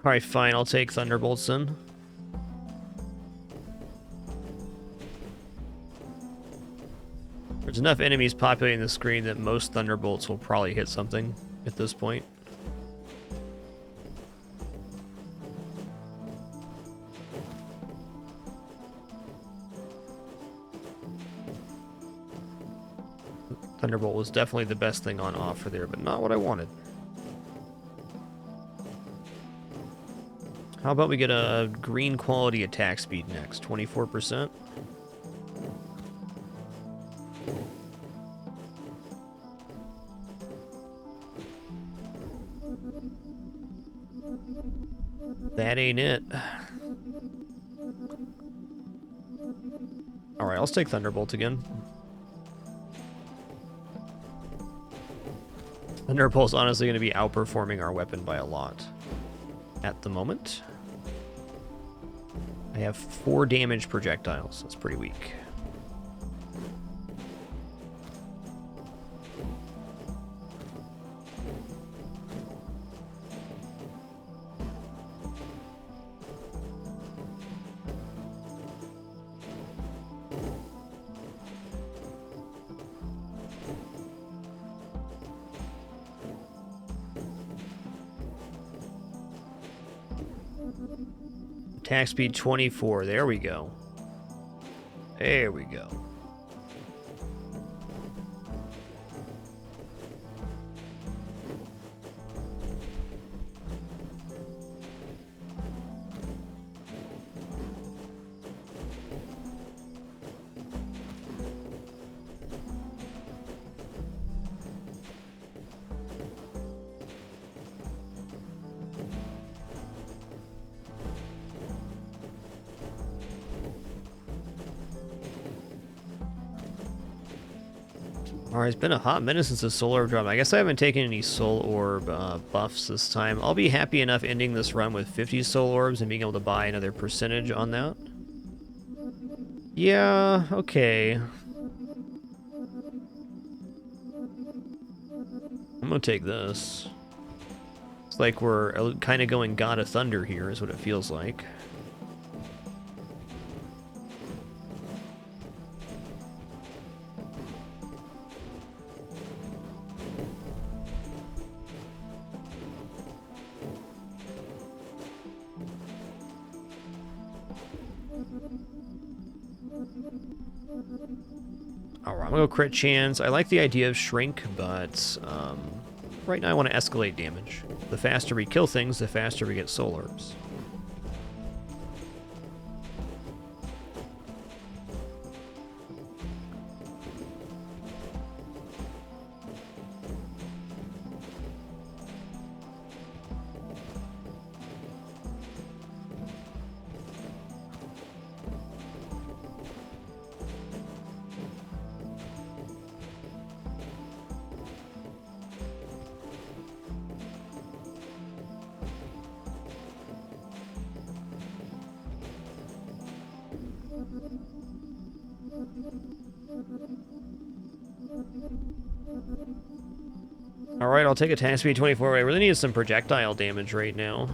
Alright, fine, I'll take Thunderbolts then. There's enough enemies populating the screen that most Thunderbolts will probably hit something at this point. Thunderbolt was definitely the best thing on offer there, but not what I wanted. How about we get a green quality attack speed next? 24%? That ain't it. Alright, I'll take Thunderbolt again. Thunderbolt's honestly going to be outperforming our weapon by a lot at the moment. I have 4 damage projectiles. That's pretty weak. Attack speed 24. There we go. There we go. Alright, it's been a hot minute since the Soul Orb drop. I guess I haven't taken any Soul Orb buffs this time. I'll be happy enough ending this run with 50 Soul Orbs and being able to buy another percentage on that. Yeah, okay. I'm gonna take this. It's like we're kind of going God of Thunder here, is what it feels like. Alright, I'm gonna go crit chance. I like the idea of shrink, but right now I want to escalate damage. The faster we kill things, the faster we get soul orbs. Alright, I'll take attack speed 24. I really need some projectile damage right now.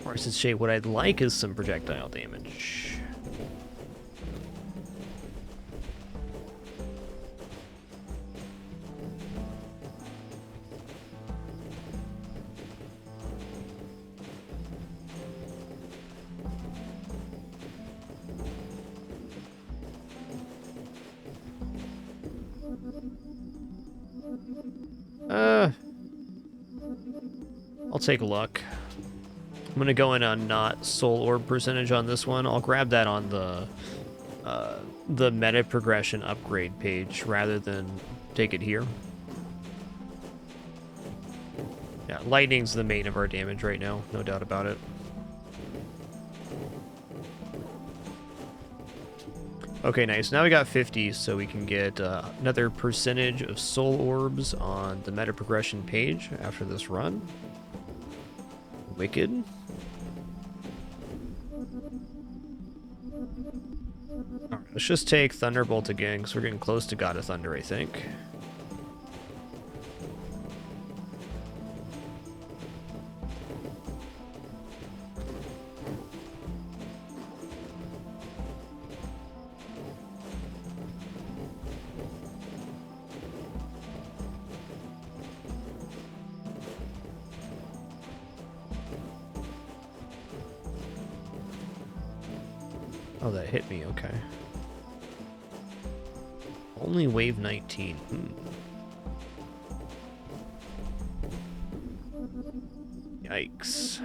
Or I should say, what I'd like is some projectile damage. I'll take luck. I'm gonna go in on not soul orb percentage on this one. I'll grab that on the meta progression upgrade page rather than take it here. Yeah, lightning's the main of our damage right now, no doubt about it. Okay, nice. Now we got 50, so we can get another percentage of soul orbs on the meta progression page after this run. Wicked. Alright, Let's just take Thunderbolt again, because we're getting close to God of Thunder, I think. Oh, that hit me, okay. Only wave 19. Yikes.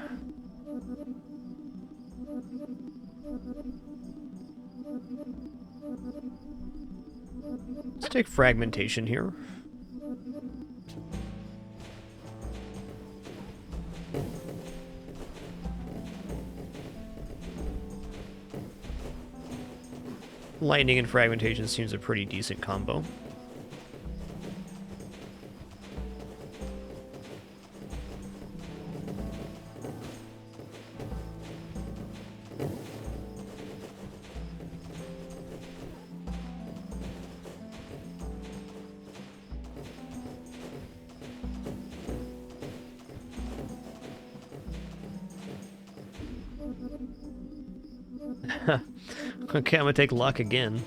Let's take fragmentation here. Lightning and fragmentation seems a pretty decent combo. Okay, I'm gonna take luck again.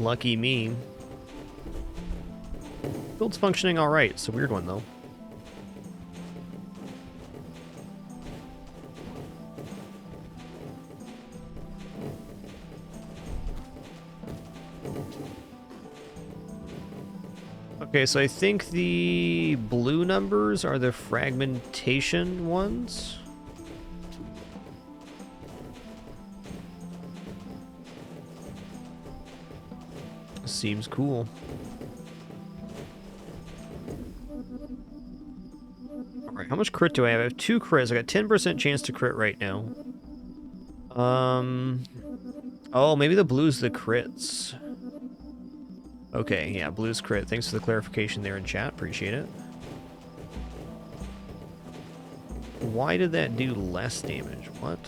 Lucky me. Build's functioning alright. It's a weird one, though. Okay, so I think the blue numbers are the fragmentation ones. Seems cool. Alright, how much crit do I have? I have 2 crits. I got 10% chance to crit right now. Oh, maybe the blue's the crits. Okay, yeah, blue's crit. Thanks for the clarification there in chat. Appreciate it. Why did that do less damage? What?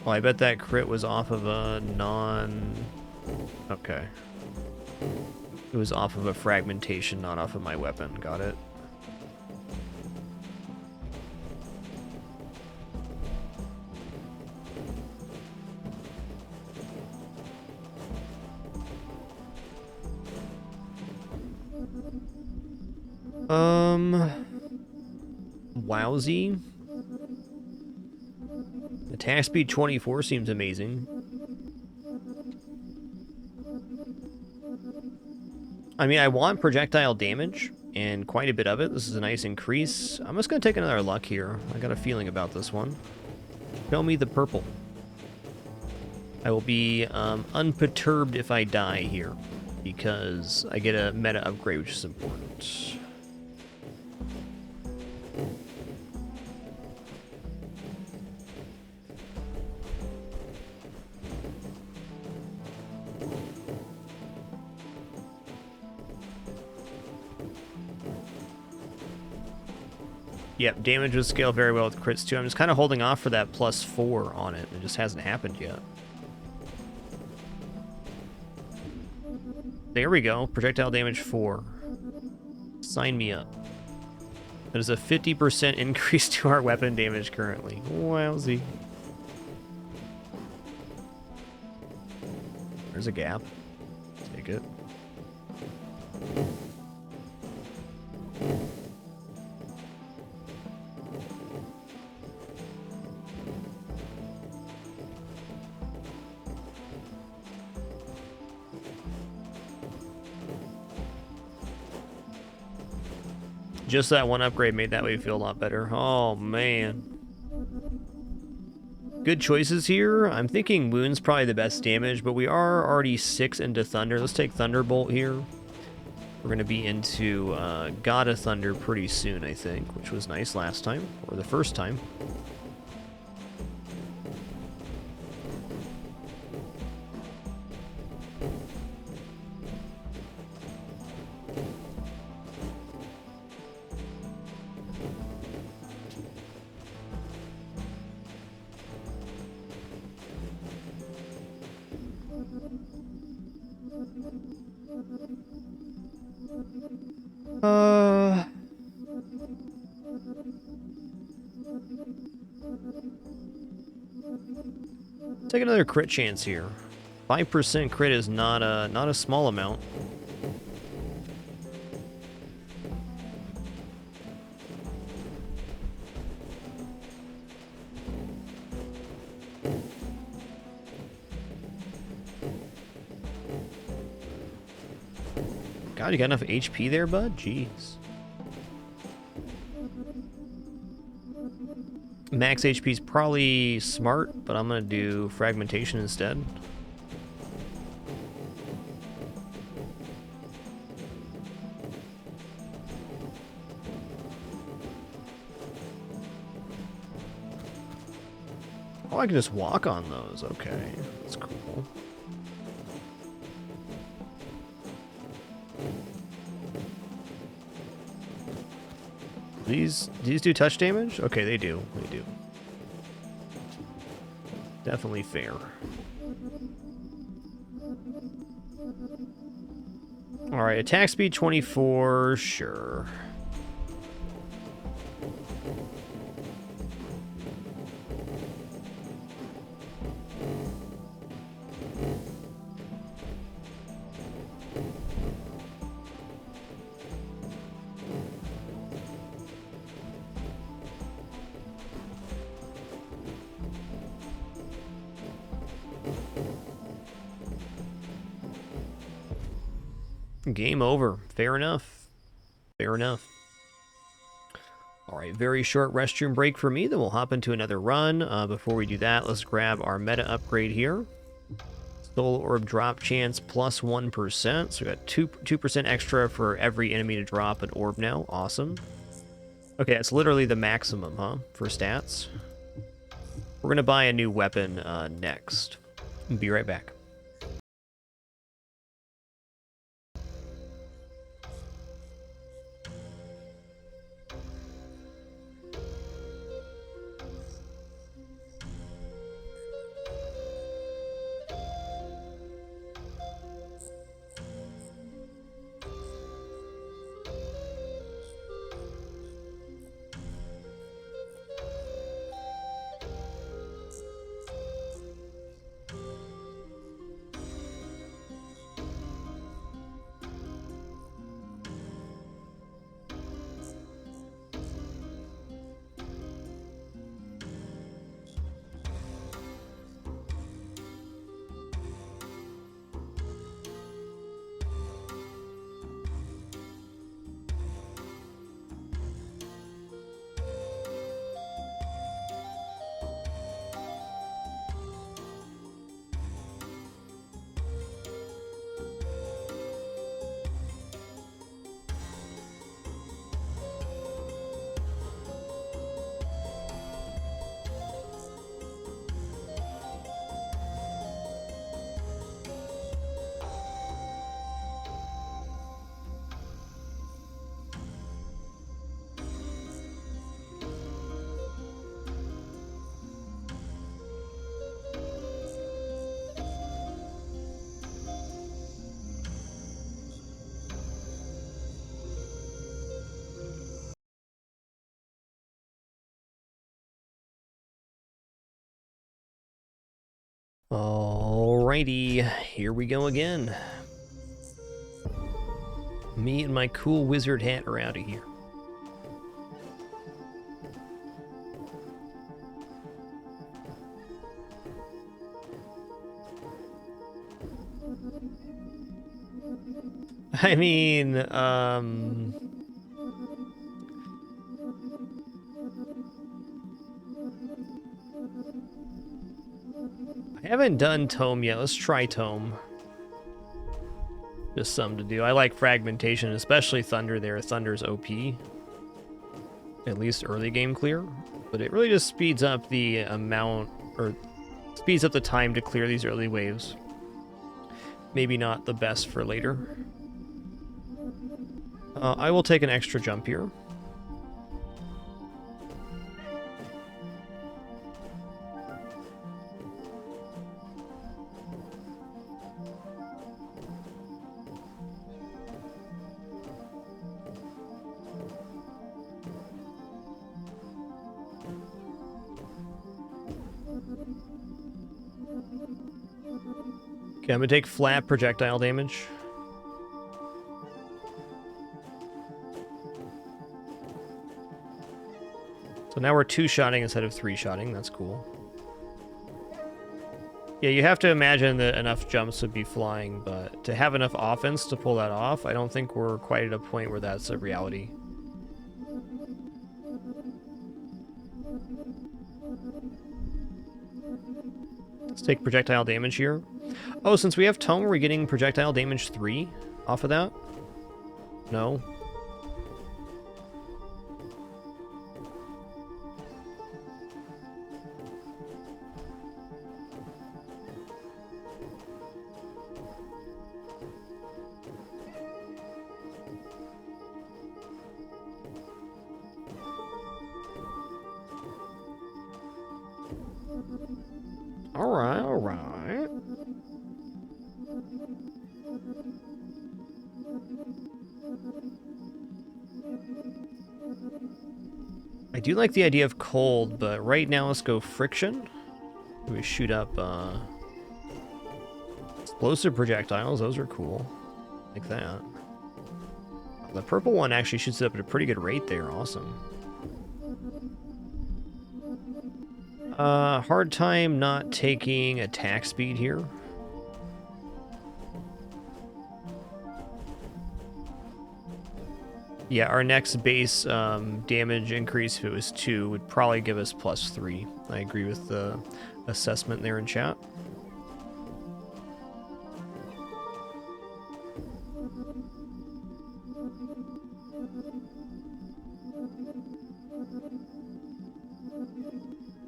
Oh, I bet that crit was off of a non... Okay. It was off of a fragmentation, not off of my weapon. Got it. Wowsy. Attack speed 24 seems amazing. I mean, I want projectile damage, and quite a bit of it. This is a nice increase. I'm just going to take another luck here. I got a feeling about this one. Show me the purple. I will be unperturbed if I die here, because I get a meta upgrade, which is important. Yep, damage would scale very well with crits too. I'm just kind of holding off for that +4 on it. It just hasn't happened yet. There we go. Projectile damage 4. Sign me up. That is a 50% increase to our weapon damage currently. Wowsy. There's a gap. Take it. Just that one upgrade made that wave feel a lot better. Oh, man. Good choices here. I'm thinking Wound's probably the best damage, but we are already 6 into Thunder. Let's take Thunderbolt here. We're going to be into God of Thunder pretty soon, I think, which was nice last time, or the first time. Uh, take another crit chance here. 5% crit is not a small amount. God, you got enough HP there, bud? Jeez. Max HP is probably smart, but I'm gonna do fragmentation instead. Oh, I can just walk on those. Okay, that's cool. These do touch damage? Okay, they do. They do. Definitely fair. Alright, attack speed 24, sure. Game over. Fair enough. Fair enough. Alright, very short restroom break for me, then we'll hop into another run. Before we do that, let's grab our meta upgrade here. Soul Orb drop chance plus 1%. So we got 2% extra for every enemy to drop an orb now. Awesome. Okay, that's literally the maximum, huh, for stats. We're going to buy a new weapon next. Be right back. Alrighty, here we go again. Me and my cool wizard hat are out of here. I mean, I haven't done Tome yet. Let's try Tome. Just something to do. I like fragmentation, especially Thunder there. Thunder's OP. At least early game clear. But it really just speeds up the amount, or speeds up the time to clear these early waves. Maybe not the best for later. I will take an extra jump here. Okay, I'm gonna take flat projectile damage. So now we're 2-shotting instead of 3-shotting. That's cool. Yeah, you have to imagine that enough jumps would be flying, but to have enough offense to pull that off, I don't think we're quite at a point where that's a reality. Let's take projectile damage here. Oh, since we have Tome, we're getting projectile damage 3 off of that? No? Alright, alright. I do like the idea of cold, but right now let's go friction. We shoot up explosive projectiles. Those are cool. Like that. The purple one actually shoots it up at a pretty good rate there. Awesome. Hard time not taking attack speed here. Yeah, our next base damage increase, if it was 2, would probably give us +3. I agree with the assessment there in chat.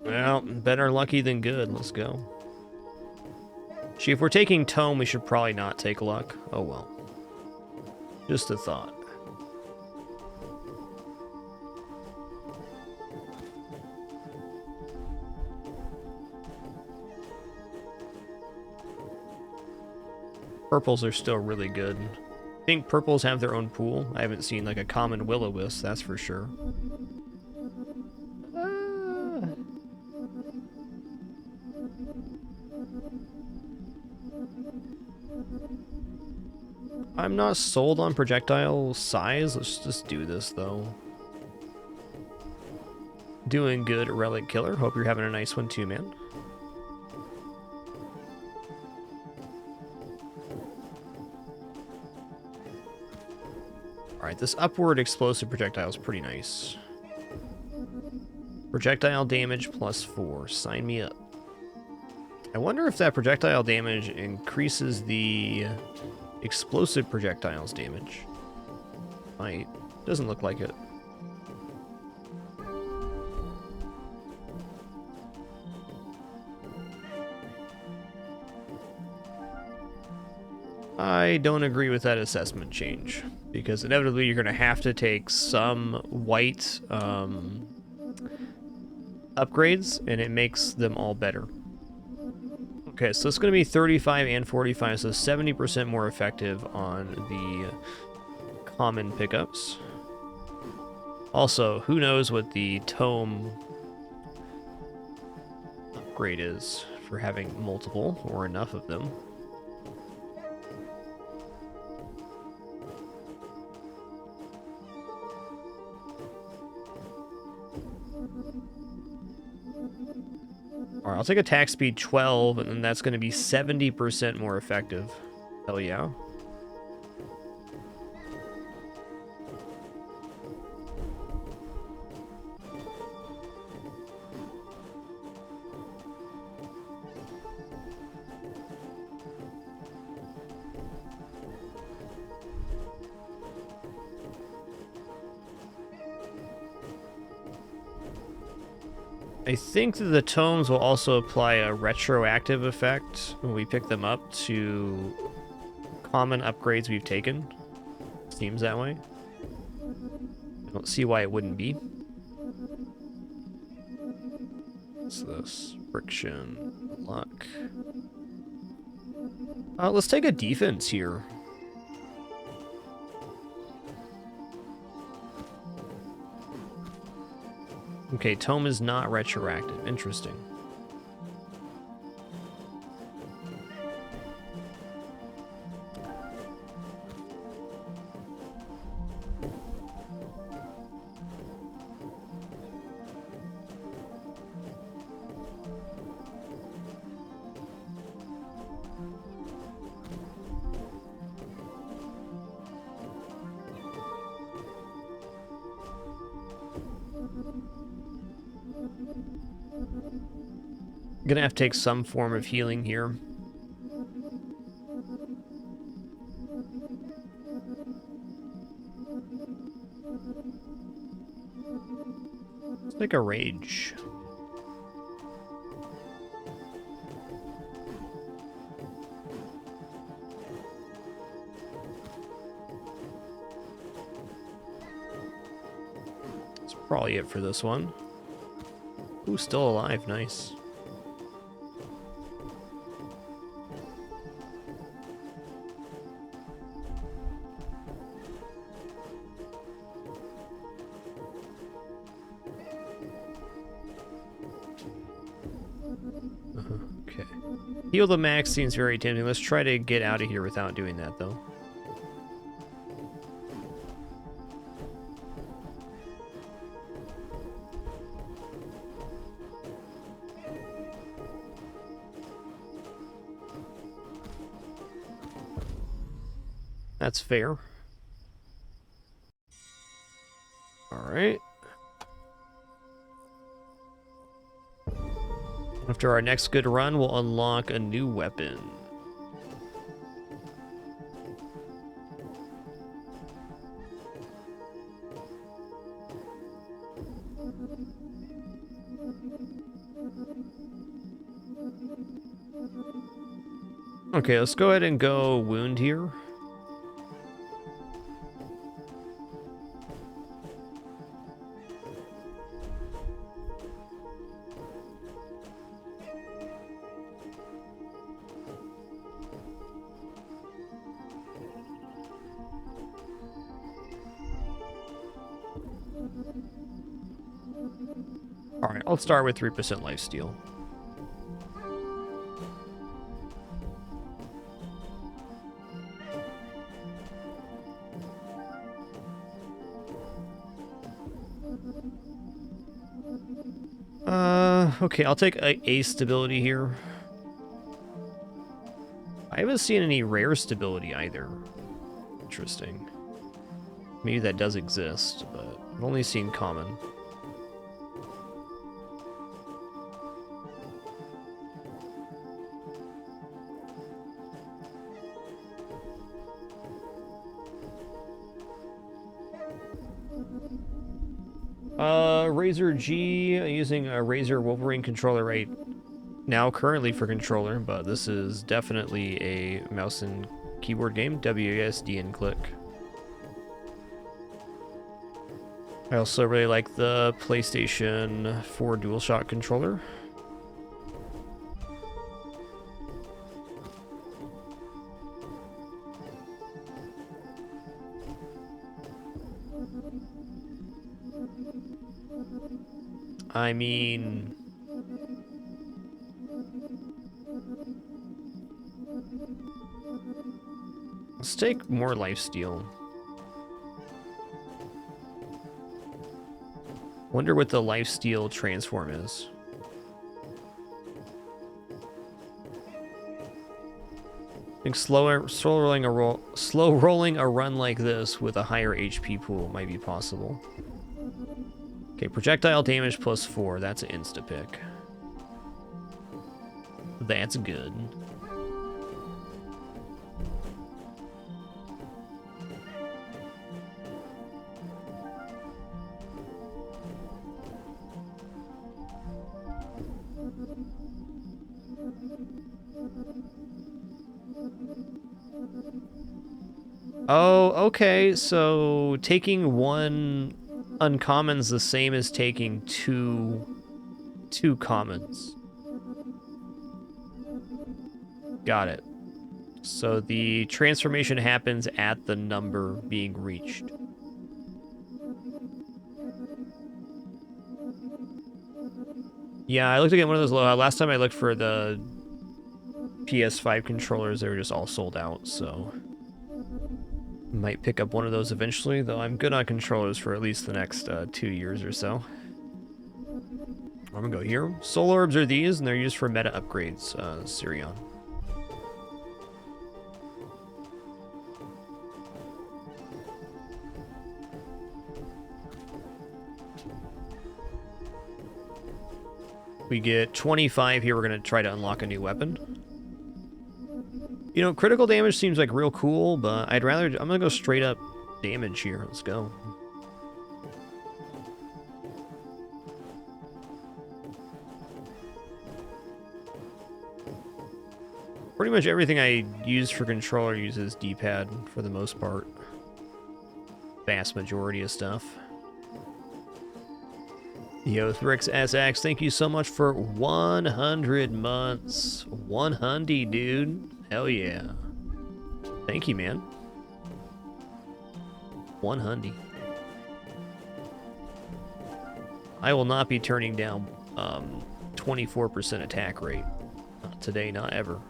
Well, better lucky than good. Let's go. Gee, if we're taking Tome, we should probably not take luck. Oh well. Just a thought. Purples are still really good. I think purples have their own pool. I haven't seen like a common will-o-wisp, that's for sure. I'm not sold on projectile size. Let's just do this though. Doing good, Relic Killer. Hope you're having a nice one too, man. Alright, this upward explosive projectile is pretty nice. Projectile damage +4. Sign me up. I wonder if that projectile damage increases the explosive projectiles damage. Might. Doesn't look like it. I don't agree with that assessment change, because inevitably you're going to have to take some white upgrades, and it makes them all better. Okay, so it's going to be 35 and 45, so 70% more effective on the common pickups. Also, who knows what the Tome upgrade is for having multiple or enough of them. Alright, I'll take attack speed 12, and then that's going to be 70% more effective. Hell yeah. I think that the tomes will also apply a retroactive effect when we pick them up to common upgrades we've taken. Seems that way. I don't see why it wouldn't be. What's this? Friction. Luck. Let's take a defense here. Okay, Tome is not retroactive. Interesting. Gonna have to take some form of healing here. Let's take a rage. That's probably it for this one. Ooh, still alive, nice. Okay. Heal the max seems very tempting. Let's try to get out of here without doing that, though. That's fair. Alright. After our next good run, we'll unlock a new weapon. Okay, let's go ahead and go wound here. Alright, I'll start with 3% lifesteal. Okay, I'll take a stability here. I haven't seen any rare stability either. Interesting. Maybe that does exist, but I've only seen common. Razer G, using a Razer Wolverine controller right now currently for controller, but this is definitely a mouse and keyboard game, WASD and click. I also really like the PlayStation 4 DualShock controller. I mean, let's take more lifesteal. Wonder what the lifesteal transform is. I think slow rolling a run like this with a higher HP pool might be possible. Okay, projectile damage plus 4. That's an insta-pick. That's good. Oh, okay, so taking one uncommon's the same as taking two commons. Got it. So the transformation happens at the number being reached. Yeah, I looked to get one of those. Last time I looked for the PS5 controllers, they were just all sold out, so might pick up one of those eventually, though I'm good on controllers for at least the next 2 years or so. I'm gonna go here. Soul orbs are these, and they're used for meta upgrades, Sirion. We get 25 here. We're going to try to unlock a new weapon. You know, critical damage seems like real cool, but I'm going to go straight up damage here. Let's go. Pretty much everything I use for controller uses D-pad for the most part. Vast majority of stuff. Yo, Thrix SX, thank you so much for 100 months. 100, dude. Hell yeah. Thank you, man. 100. I will not be turning down 24% attack rate. Not today, not ever.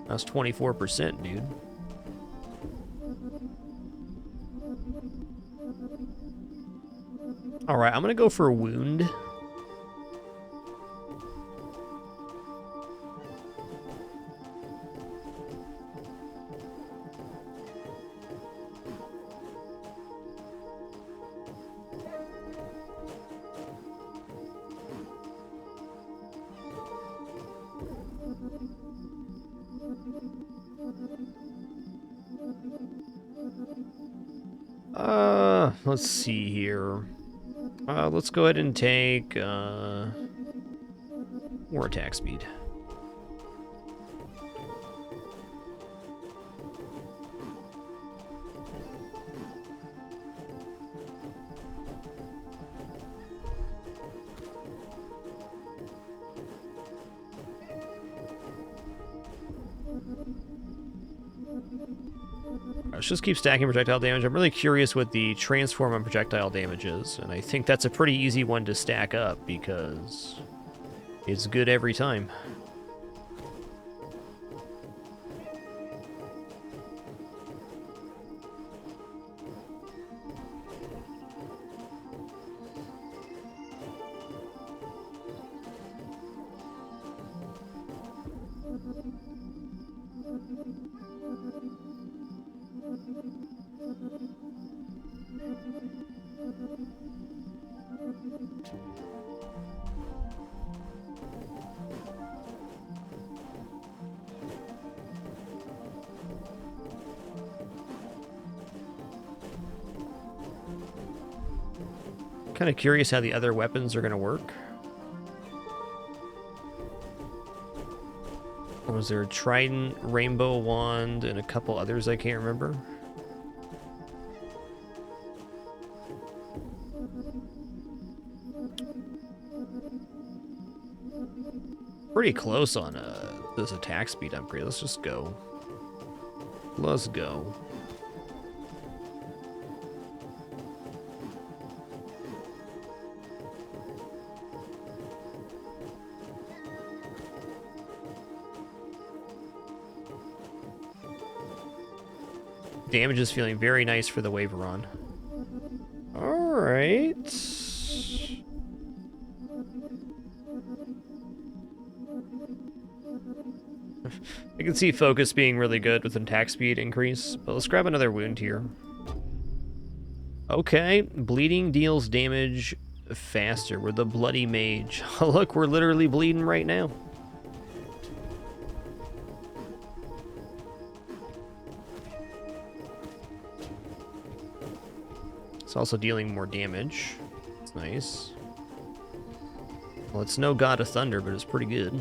That's 24%, dude. Alright, I'm gonna go for a wound. Let's see here. Let's go ahead and take more attack speed. Let's just keep stacking projectile damage. I'm really curious what the transform on projectile damage is, and I think that's a pretty easy one to stack up because it's good every time. Kind of curious how the other weapons are going to work. Or was there a trident, rainbow wand, and a couple others I can't remember? Pretty close on this attack speed upgrade. Let's just go. Let's go. Damage is feeling very nice for the Waveron. Alright. I can see focus being really good with an attack speed increase, but let's grab another wound here. Okay, bleeding deals damage faster. We're the bloody mage. Look, we're literally bleeding right now. It's also dealing more damage. It's nice. Well, it's no God of Thunder, but it's pretty good.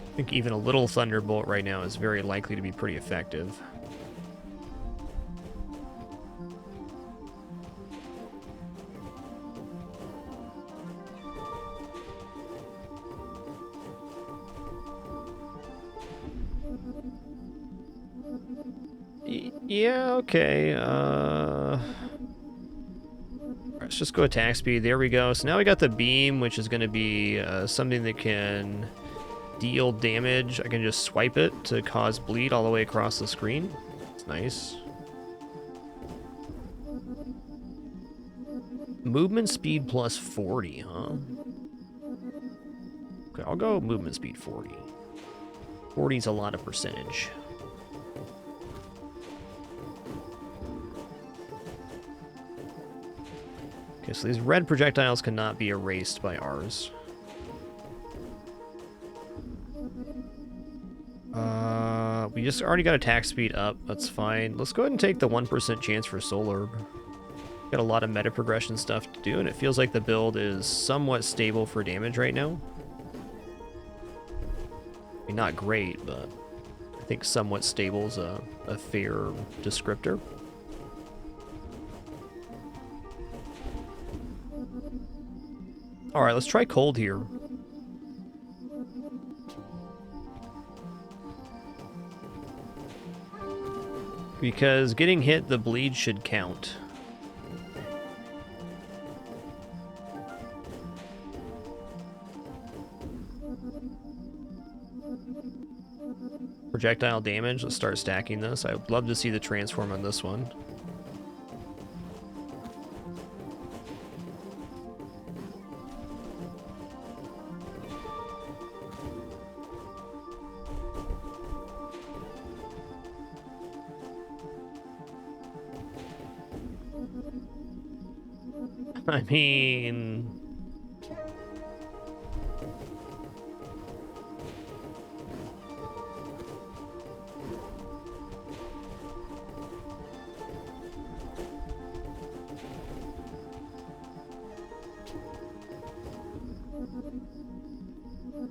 I think even a little Thunderbolt right now is very likely to be pretty effective. Yeah, okay, let's just go attack speed. There we go. So now we got the beam, which is going to be something that can deal damage. I can just swipe it to cause bleed all the way across the screen. It's nice. Movement speed plus 40, huh? Okay, I'll go movement speed 40. 40 is a lot of percentage. Okay, so these red projectiles cannot be erased by ours. We just already got attack speed up. That's fine. Let's go ahead and take the 1% chance for Soul Orb. Got a lot of meta progression stuff to do, and it feels like the build is somewhat stable for damage right now. I mean, not great, but I think somewhat stable is a fair descriptor. Alright, let's try cold here. Because getting hit, the bleed should count. Projectile damage, let's start stacking this. I would love to see the transform on this one. I mean...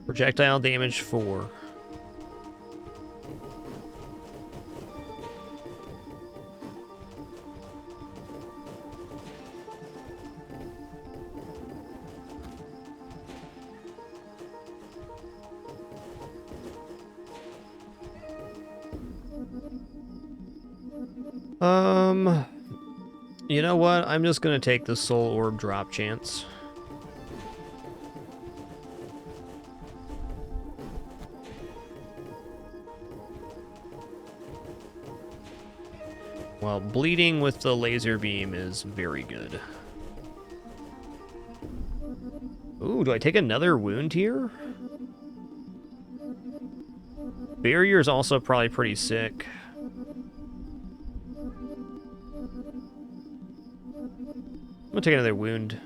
projectile damage 4. You know what? I'm just gonna take the Soul Orb drop chance. Well, bleeding with the laser beam is very good. Ooh, do I take another wound here? Barrier is also probably pretty sick. I'm gonna take another wound.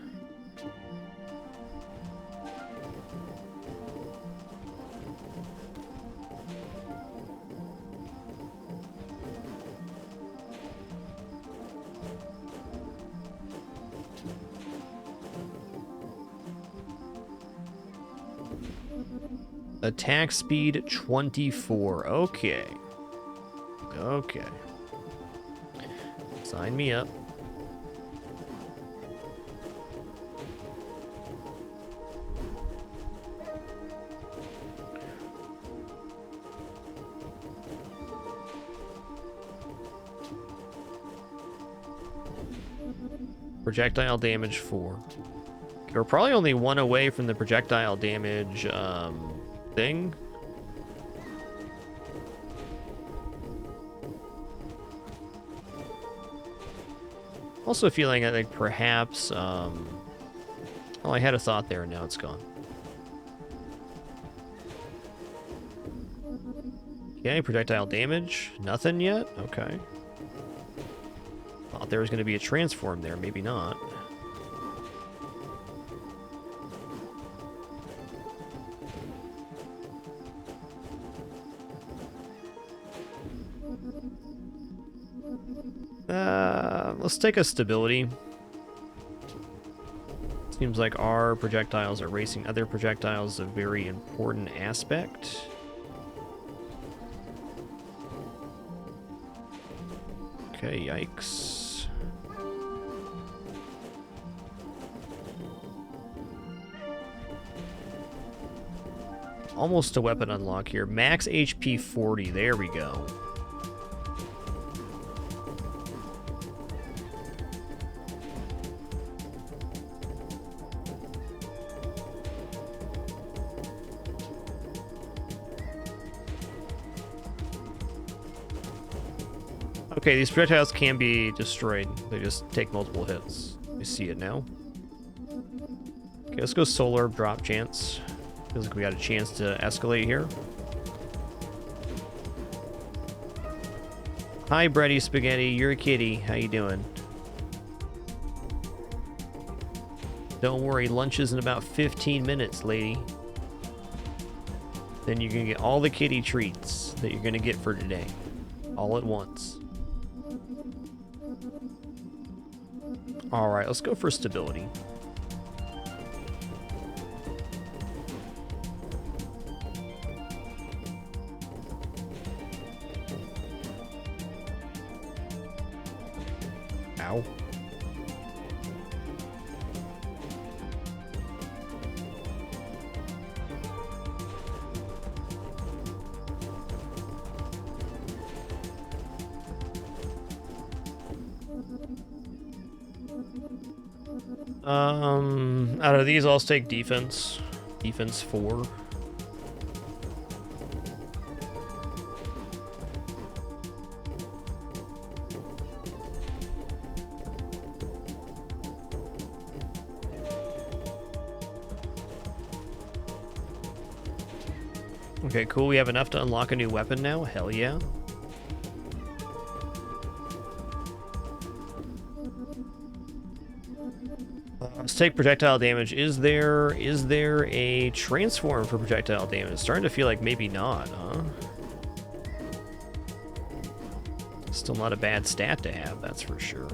Attack speed 24. Okay. Okay. Sign me up. Projectile damage 4. We're probably only one away from the projectile damage thing. Also feeling like perhaps oh, I had a thought there and now it's gone. Okay, projectile damage. Nothing yet? Okay. Thought there was going to be a transform there, maybe not. Let's take a stability. Seems like our projectiles are racing other projectiles, a very important aspect. Okay, yikes. Almost a weapon unlock here. Max HP 40, there we go. Okay, these projectiles can be destroyed. They just take multiple hits. see it now. Okay, let's go Soul Orb drop chance. Feels like we got a chance to escalate here. Hi, Bready Spaghetti. You're a kitty. How you doing? Don't worry, lunch is in about 15 minutes, lady. Then you're gonna get all the kitty treats that you're gonna get for today. All at once. Alright, let's go for stability. Ow. Out of these, I'll take defense. Defense 4. Okay, cool. We have enough to unlock a new weapon now. Hell yeah. Let's take projectile damage. Is there a transform for projectile damage? It's starting to feel like maybe not, huh? Still not a bad stat to have, that's for sure.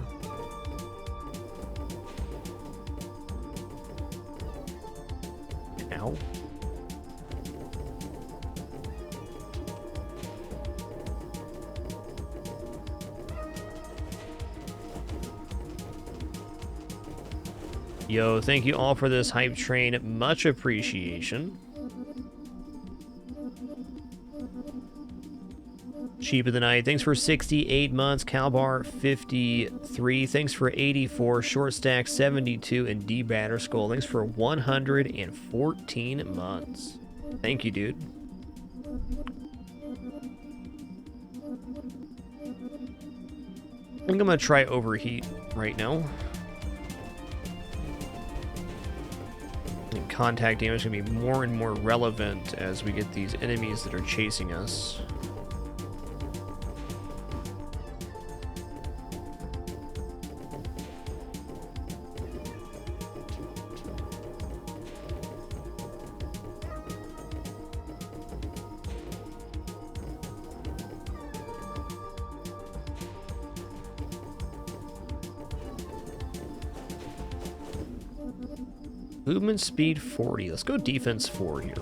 Ow. Yo, thank you all for this hype train. Much appreciation. Sheep of the Night, thanks for 68 months. Calbar 53, thanks for 84. Short Stack 72, and D Batter Skull, thanks for 114 months. Thank you, dude. I think I'm gonna try Overheat right now. And contact damage is going to be more and more relevant as we get these enemies that are chasing us. Movement speed 40. Let's go defense 4 here.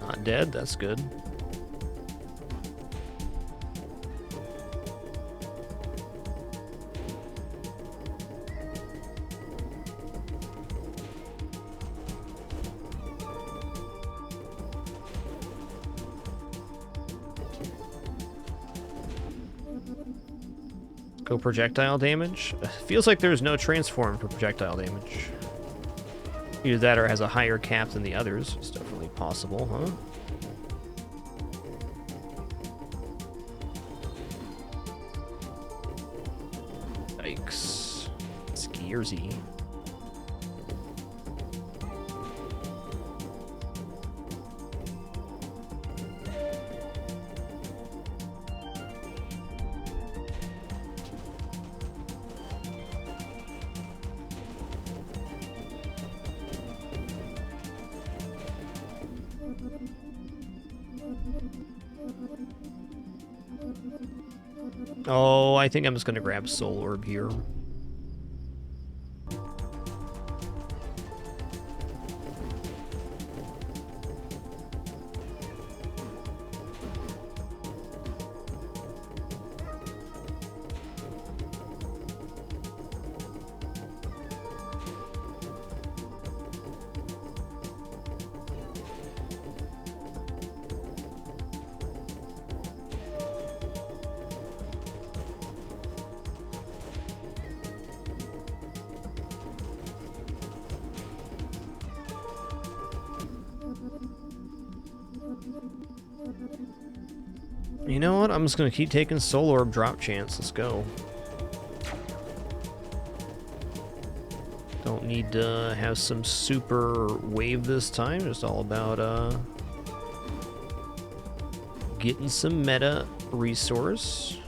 Not dead, that's good. Go projectile damage. Feels like there's no transform for projectile damage. Either that or has a higher cap than the others. It's definitely possible, huh? Yikes. Skeersy. Oh, I think I'm just going to grab Soul Orb here. You know what? I'm just gonna keep taking Soul Orb drop chance. Let's go. Don't need to have some super wave this time. Just all about getting some meta resource.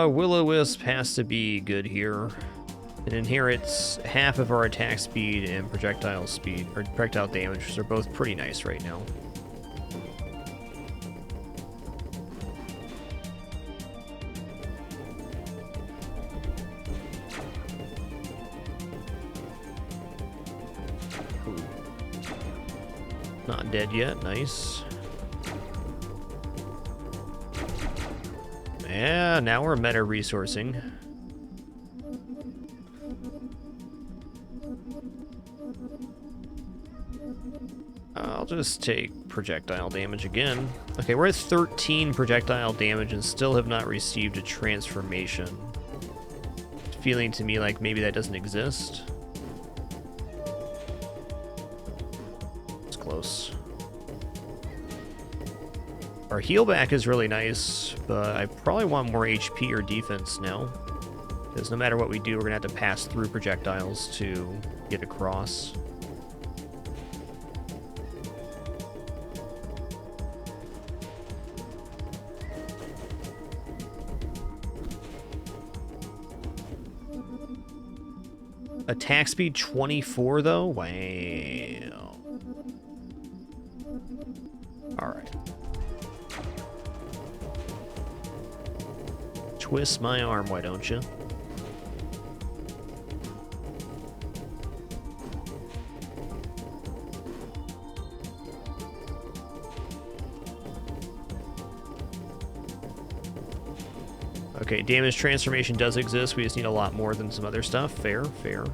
Will-O-Wisp has to be good here. It inherits half of our attack speed and projectile speed, or projectile damage, which are both pretty nice right now. Ooh. Not dead yet, nice. Yeah, now we're meta resourcing. I'll just take projectile damage again. Okay, we're at 13 projectile damage and still have not received a transformation. It's feeling to me like maybe that doesn't exist. It's close. Our heal back is really nice, but I probably want more HP or defense now. Because no matter what we do, we're going to have to pass through projectiles to get across. Attack speed 24, though? Wow. Alright. Twist my arm, why don't you? Okay, damage transformation does exist. We just need a lot more than some other stuff. Fair, fair.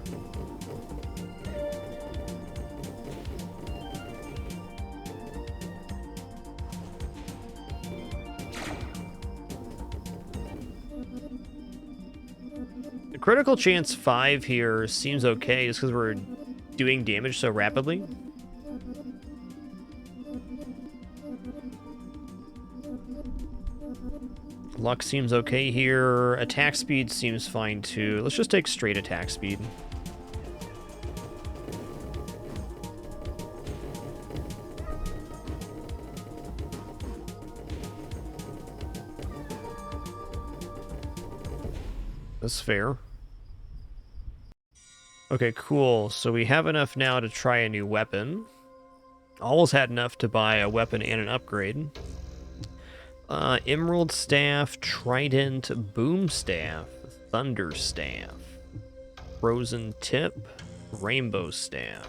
The critical chance 5 here seems okay just because we're doing damage so rapidly. Luck seems okay here. Attack speed seems fine too. Let's just take straight attack speed. That's fair. Okay, cool. So we have enough now to try a new weapon. Almost had enough to buy a weapon and an upgrade. Emerald Staff, Trident, Boom Staff, Thunder Staff, Frozen Tip, Rainbow Staff.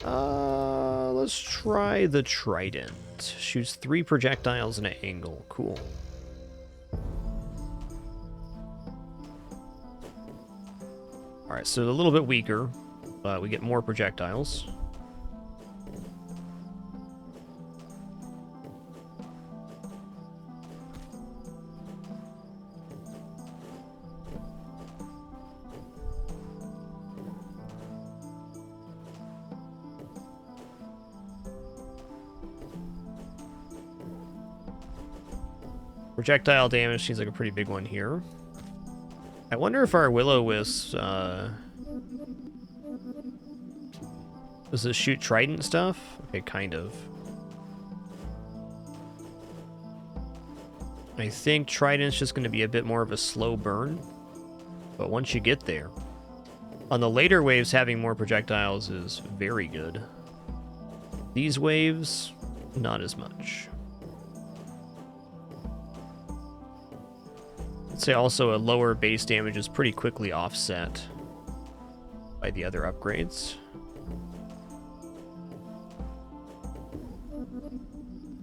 Let's try the Trident. Shoots 3 projectiles in an angle. Cool. Alright, so a little bit weaker, but we get more projectiles. Projectile damage seems like a pretty big one here. I wonder if our Will-O-Wisp, does it shoot Trident stuff? Okay, kind of. I think Trident's just going to be a bit more of a slow burn. But once you get there, on the later waves, having more projectiles is very good. These waves, not as much. I'd say also a lower base damage is pretty quickly offset by the other upgrades.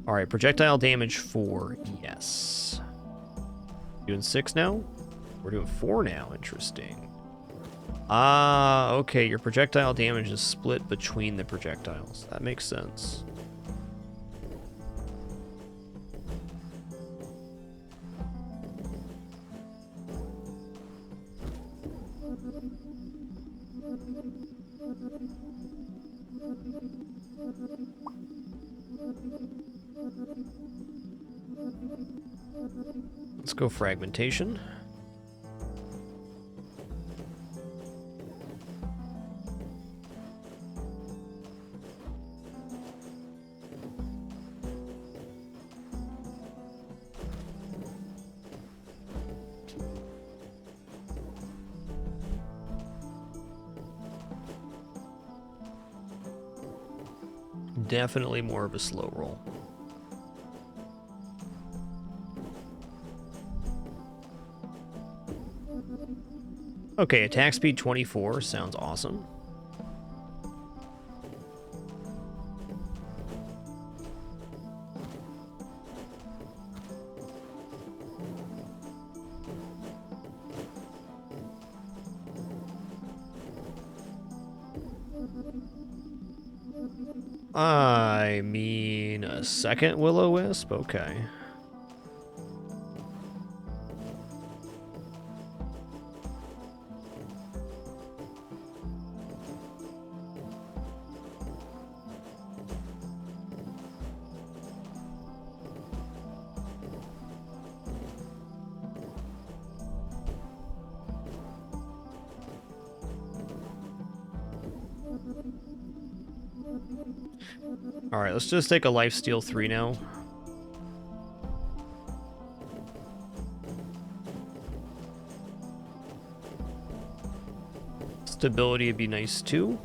Alright, projectile damage 4, yes. Doing 6 now? We're doing 4 now, interesting. Ah, okay, your projectile damage is split between the projectiles. That makes sense. Let's go fragmentation. Definitely more of a slow roll. Okay, attack speed 24 sounds awesome. I mean, a second Will-O-Wisp? Okay. Alright, let's just take a lifesteal 3 now. Stability would be nice too.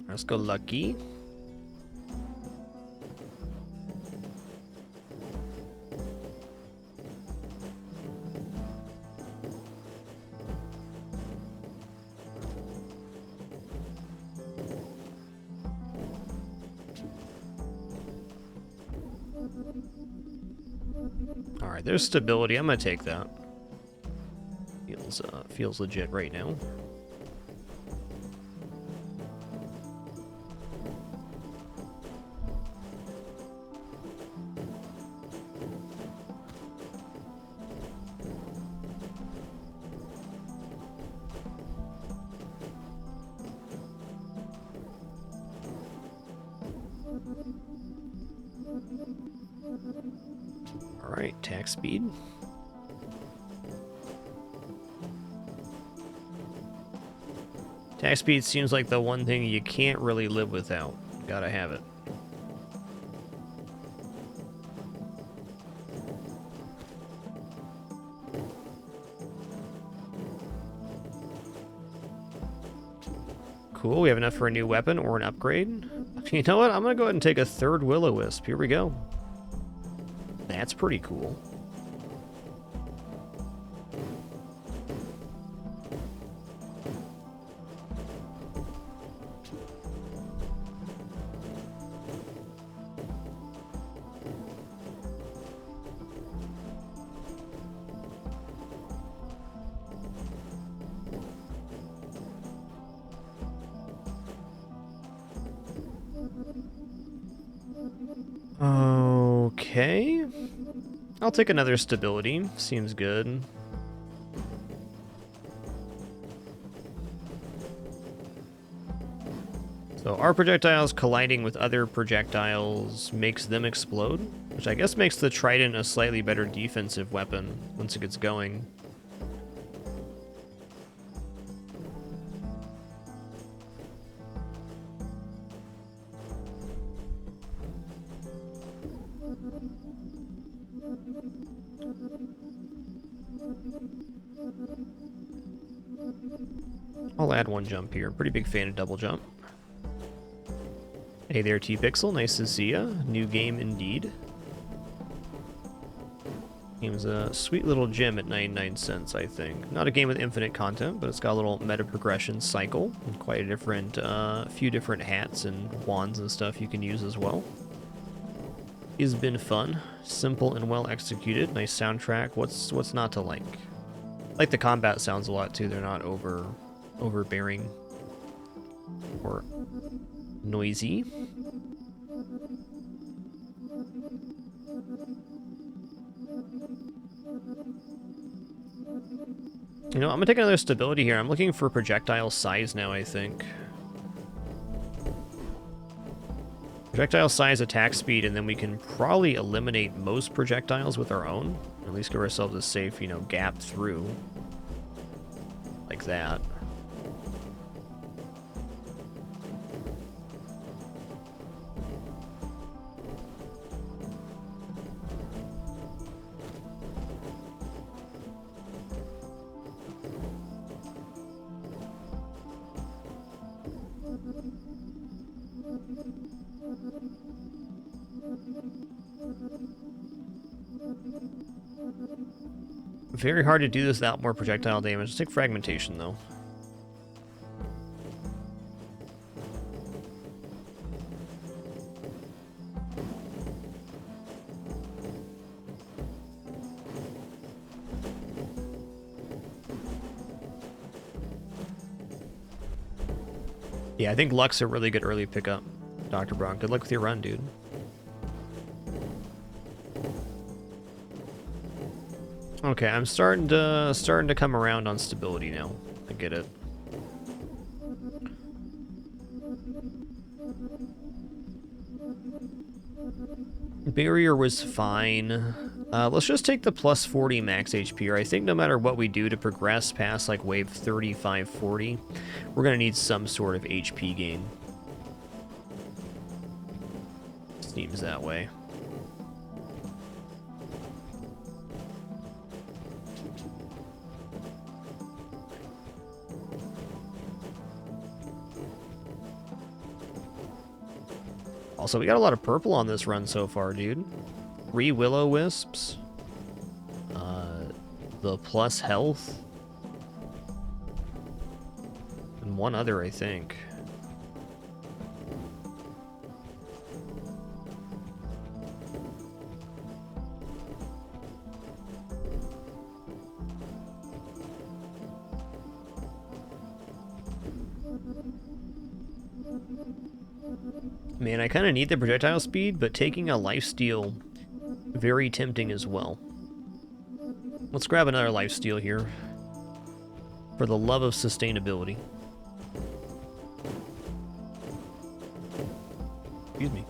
Let's go lucky. All right, there's stability. I'm gonna take that. Feels legit right now. All right, attack speed. Attack speed seems like the one thing you can't really live without. Gotta have it. Cool, we have enough for a new weapon or an upgrade. You know what? I'm gonna go ahead and take a third Will-O-Wisp. Here we go. That's pretty cool. Okay. I'll take another stability. Seems good. So our projectiles colliding with other projectiles makes them explode, which I guess makes the trident a slightly better defensive weapon once it gets going. I'll add one jump here. Pretty big fan of double jump. Hey there, T-Pixel. Nice to see ya. New game indeed. Game's a sweet little gem at 99 cents, I think. Not a game with infinite content, but it's got a little meta progression cycle and quite a different, few different hats and wands and stuff you can use as well. It's been fun, simple and well executed. Nice soundtrack. What's not to like? I like the combat sounds a lot too. They're not overbearing or noisy. You know, I'm gonna take another stability here. I'm looking for projectile size now, I think. Projectile size, attack speed, and then we can probably eliminate most projectiles with our own. At least give ourselves a safe, you know, gap through. Like that. Very hard to do this without more projectile damage. Let's take fragmentation, though. Yeah, I think Luck's a really good early pickup. Dr. Braun, good luck with your run, dude. Okay, I'm starting to come around on stability now. I get it. Barrier was fine. Let's just take the plus 40 max HP, or I think no matter what we do to progress past like wave 35, 40, we're gonna need some sort of HP gain. Seems that way. Also, we got a lot of purple on this run so far, dude. 3 Will-O-Wisps. The plus health. And one other, I think. Man, I kind of need the projectile speed, but taking a lifesteal, very tempting as well. Let's grab another lifesteal here, for the love of sustainability. Excuse me.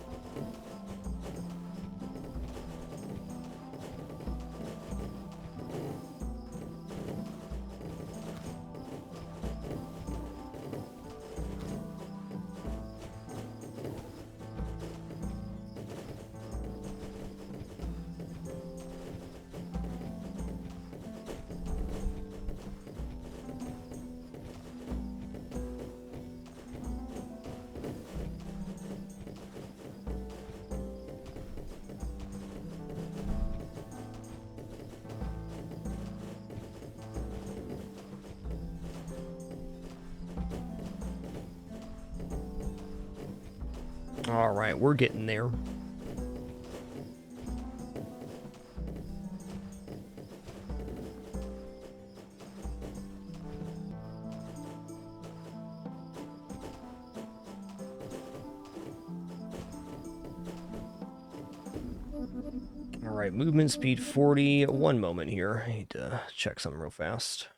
All right, we're getting there. All right, movement speed 40. One moment here. I need to check something real fast.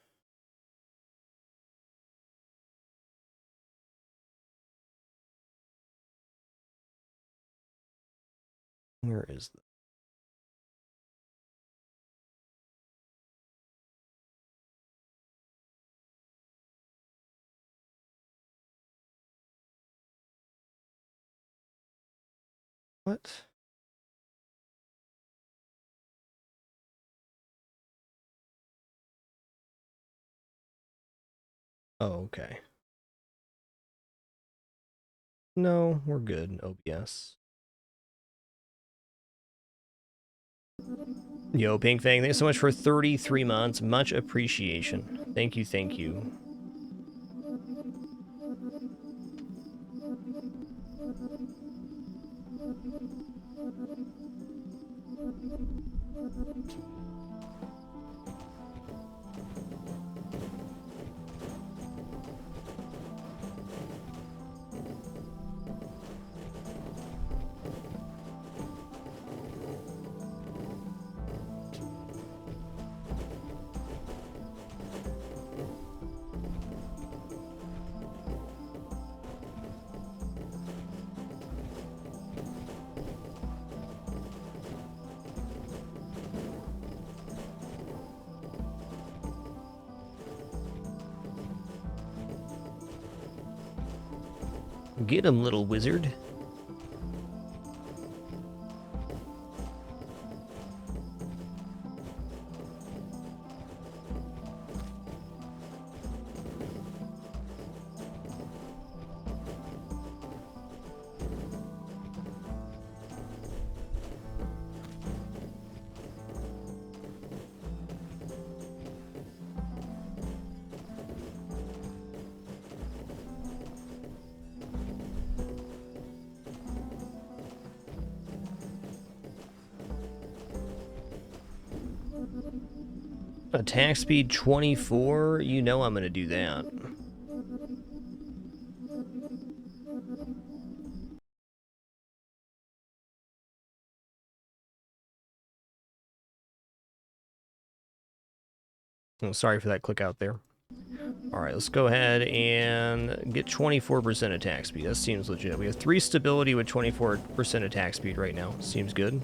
Where is the... What? Oh, okay. No, we're good. OBS. Yo, Pink Fang, thanks so much for 33 months. Much appreciation. Thank you, thank you. Get him, little wizard. Attack speed 24, you know I'm gonna do that. Oh, sorry for that click out there. Alright, let's go ahead and get 24% attack speed. That seems legit. We have 3 stability with 24% attack speed right now. Seems good.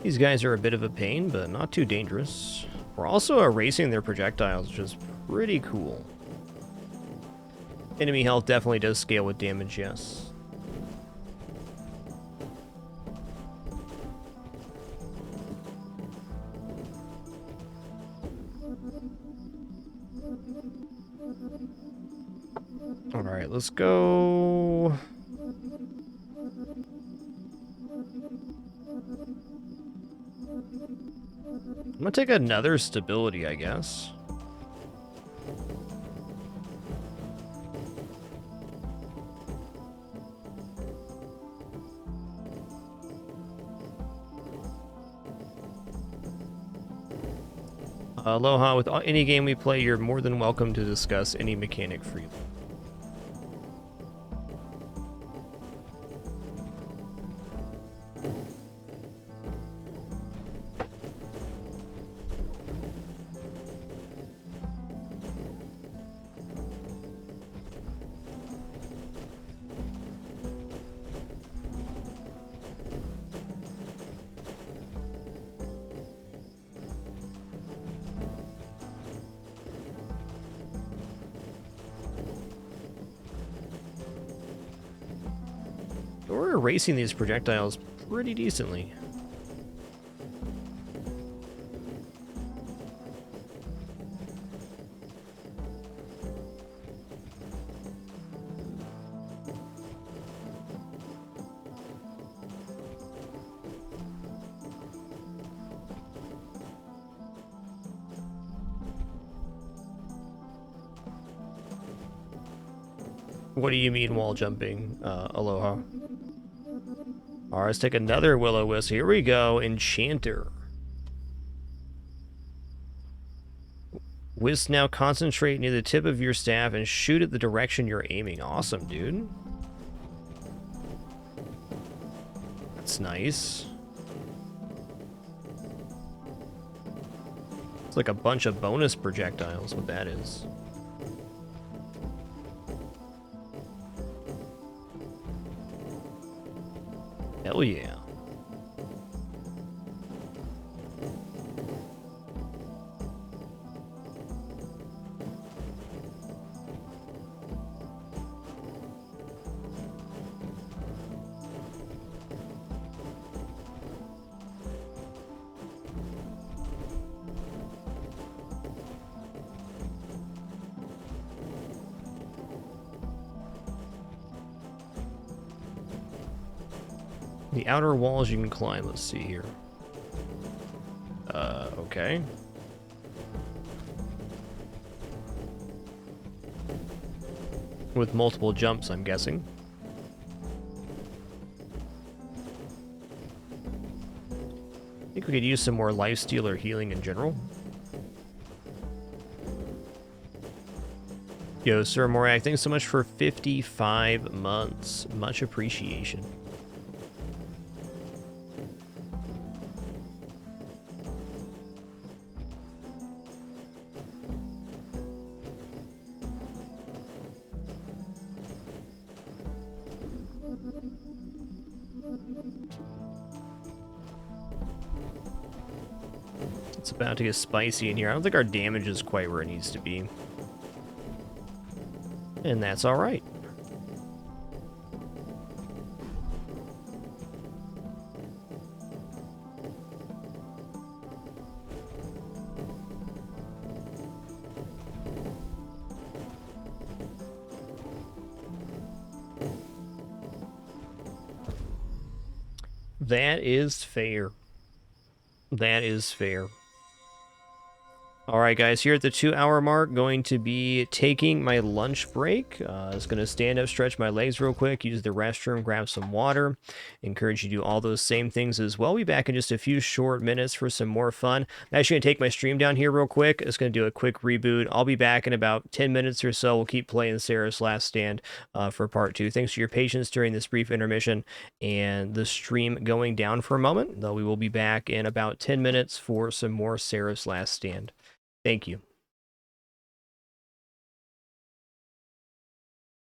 These guys are a bit of a pain, but not too dangerous. We're also erasing their projectiles, which is pretty cool. Enemy health definitely does scale with damage, yes. Alright, let's go... I'm gonna take another stability, I guess. Aloha, with any game we play, you're more than welcome to discuss any mechanic freely. We're erasing these projectiles pretty decently. What do you mean wall jumping, Aloha? Alright, let's take another Will-O-Wisp. Here we go, Enchanter. Wisp now concentrate near the tip of your staff and shoot at the direction you're aiming. Awesome, dude. That's nice. It's like a bunch of bonus projectiles, what that is. Hell yeah. The outer walls you can climb. Let's see here. Okay. With multiple jumps, I'm guessing. I think we could use some more lifesteal or healing in general. Yo, Sir Morak, thanks so much for 55 months. Much appreciation. It's about to get spicy in here. I don't think our damage is quite where it needs to be. And that's all right. That is fair. That is fair. All right, guys, here at the 2-hour mark, going to be taking my lunch break. I was going to stand up, stretch my legs real quick, use the restroom, grab some water. Encourage you to do all those same things as well. We'll be back in just a few short minutes for some more fun. I'm actually going to take my stream down here real quick. It's going to do a quick reboot. I'll be back in about 10 minutes or so. We'll keep playing Seraph Last Stand for part 2. Thanks for your patience during this brief intermission and the stream going down for a moment, though we will be back in about 10 minutes for some more Seraph Last Stand. Thank you.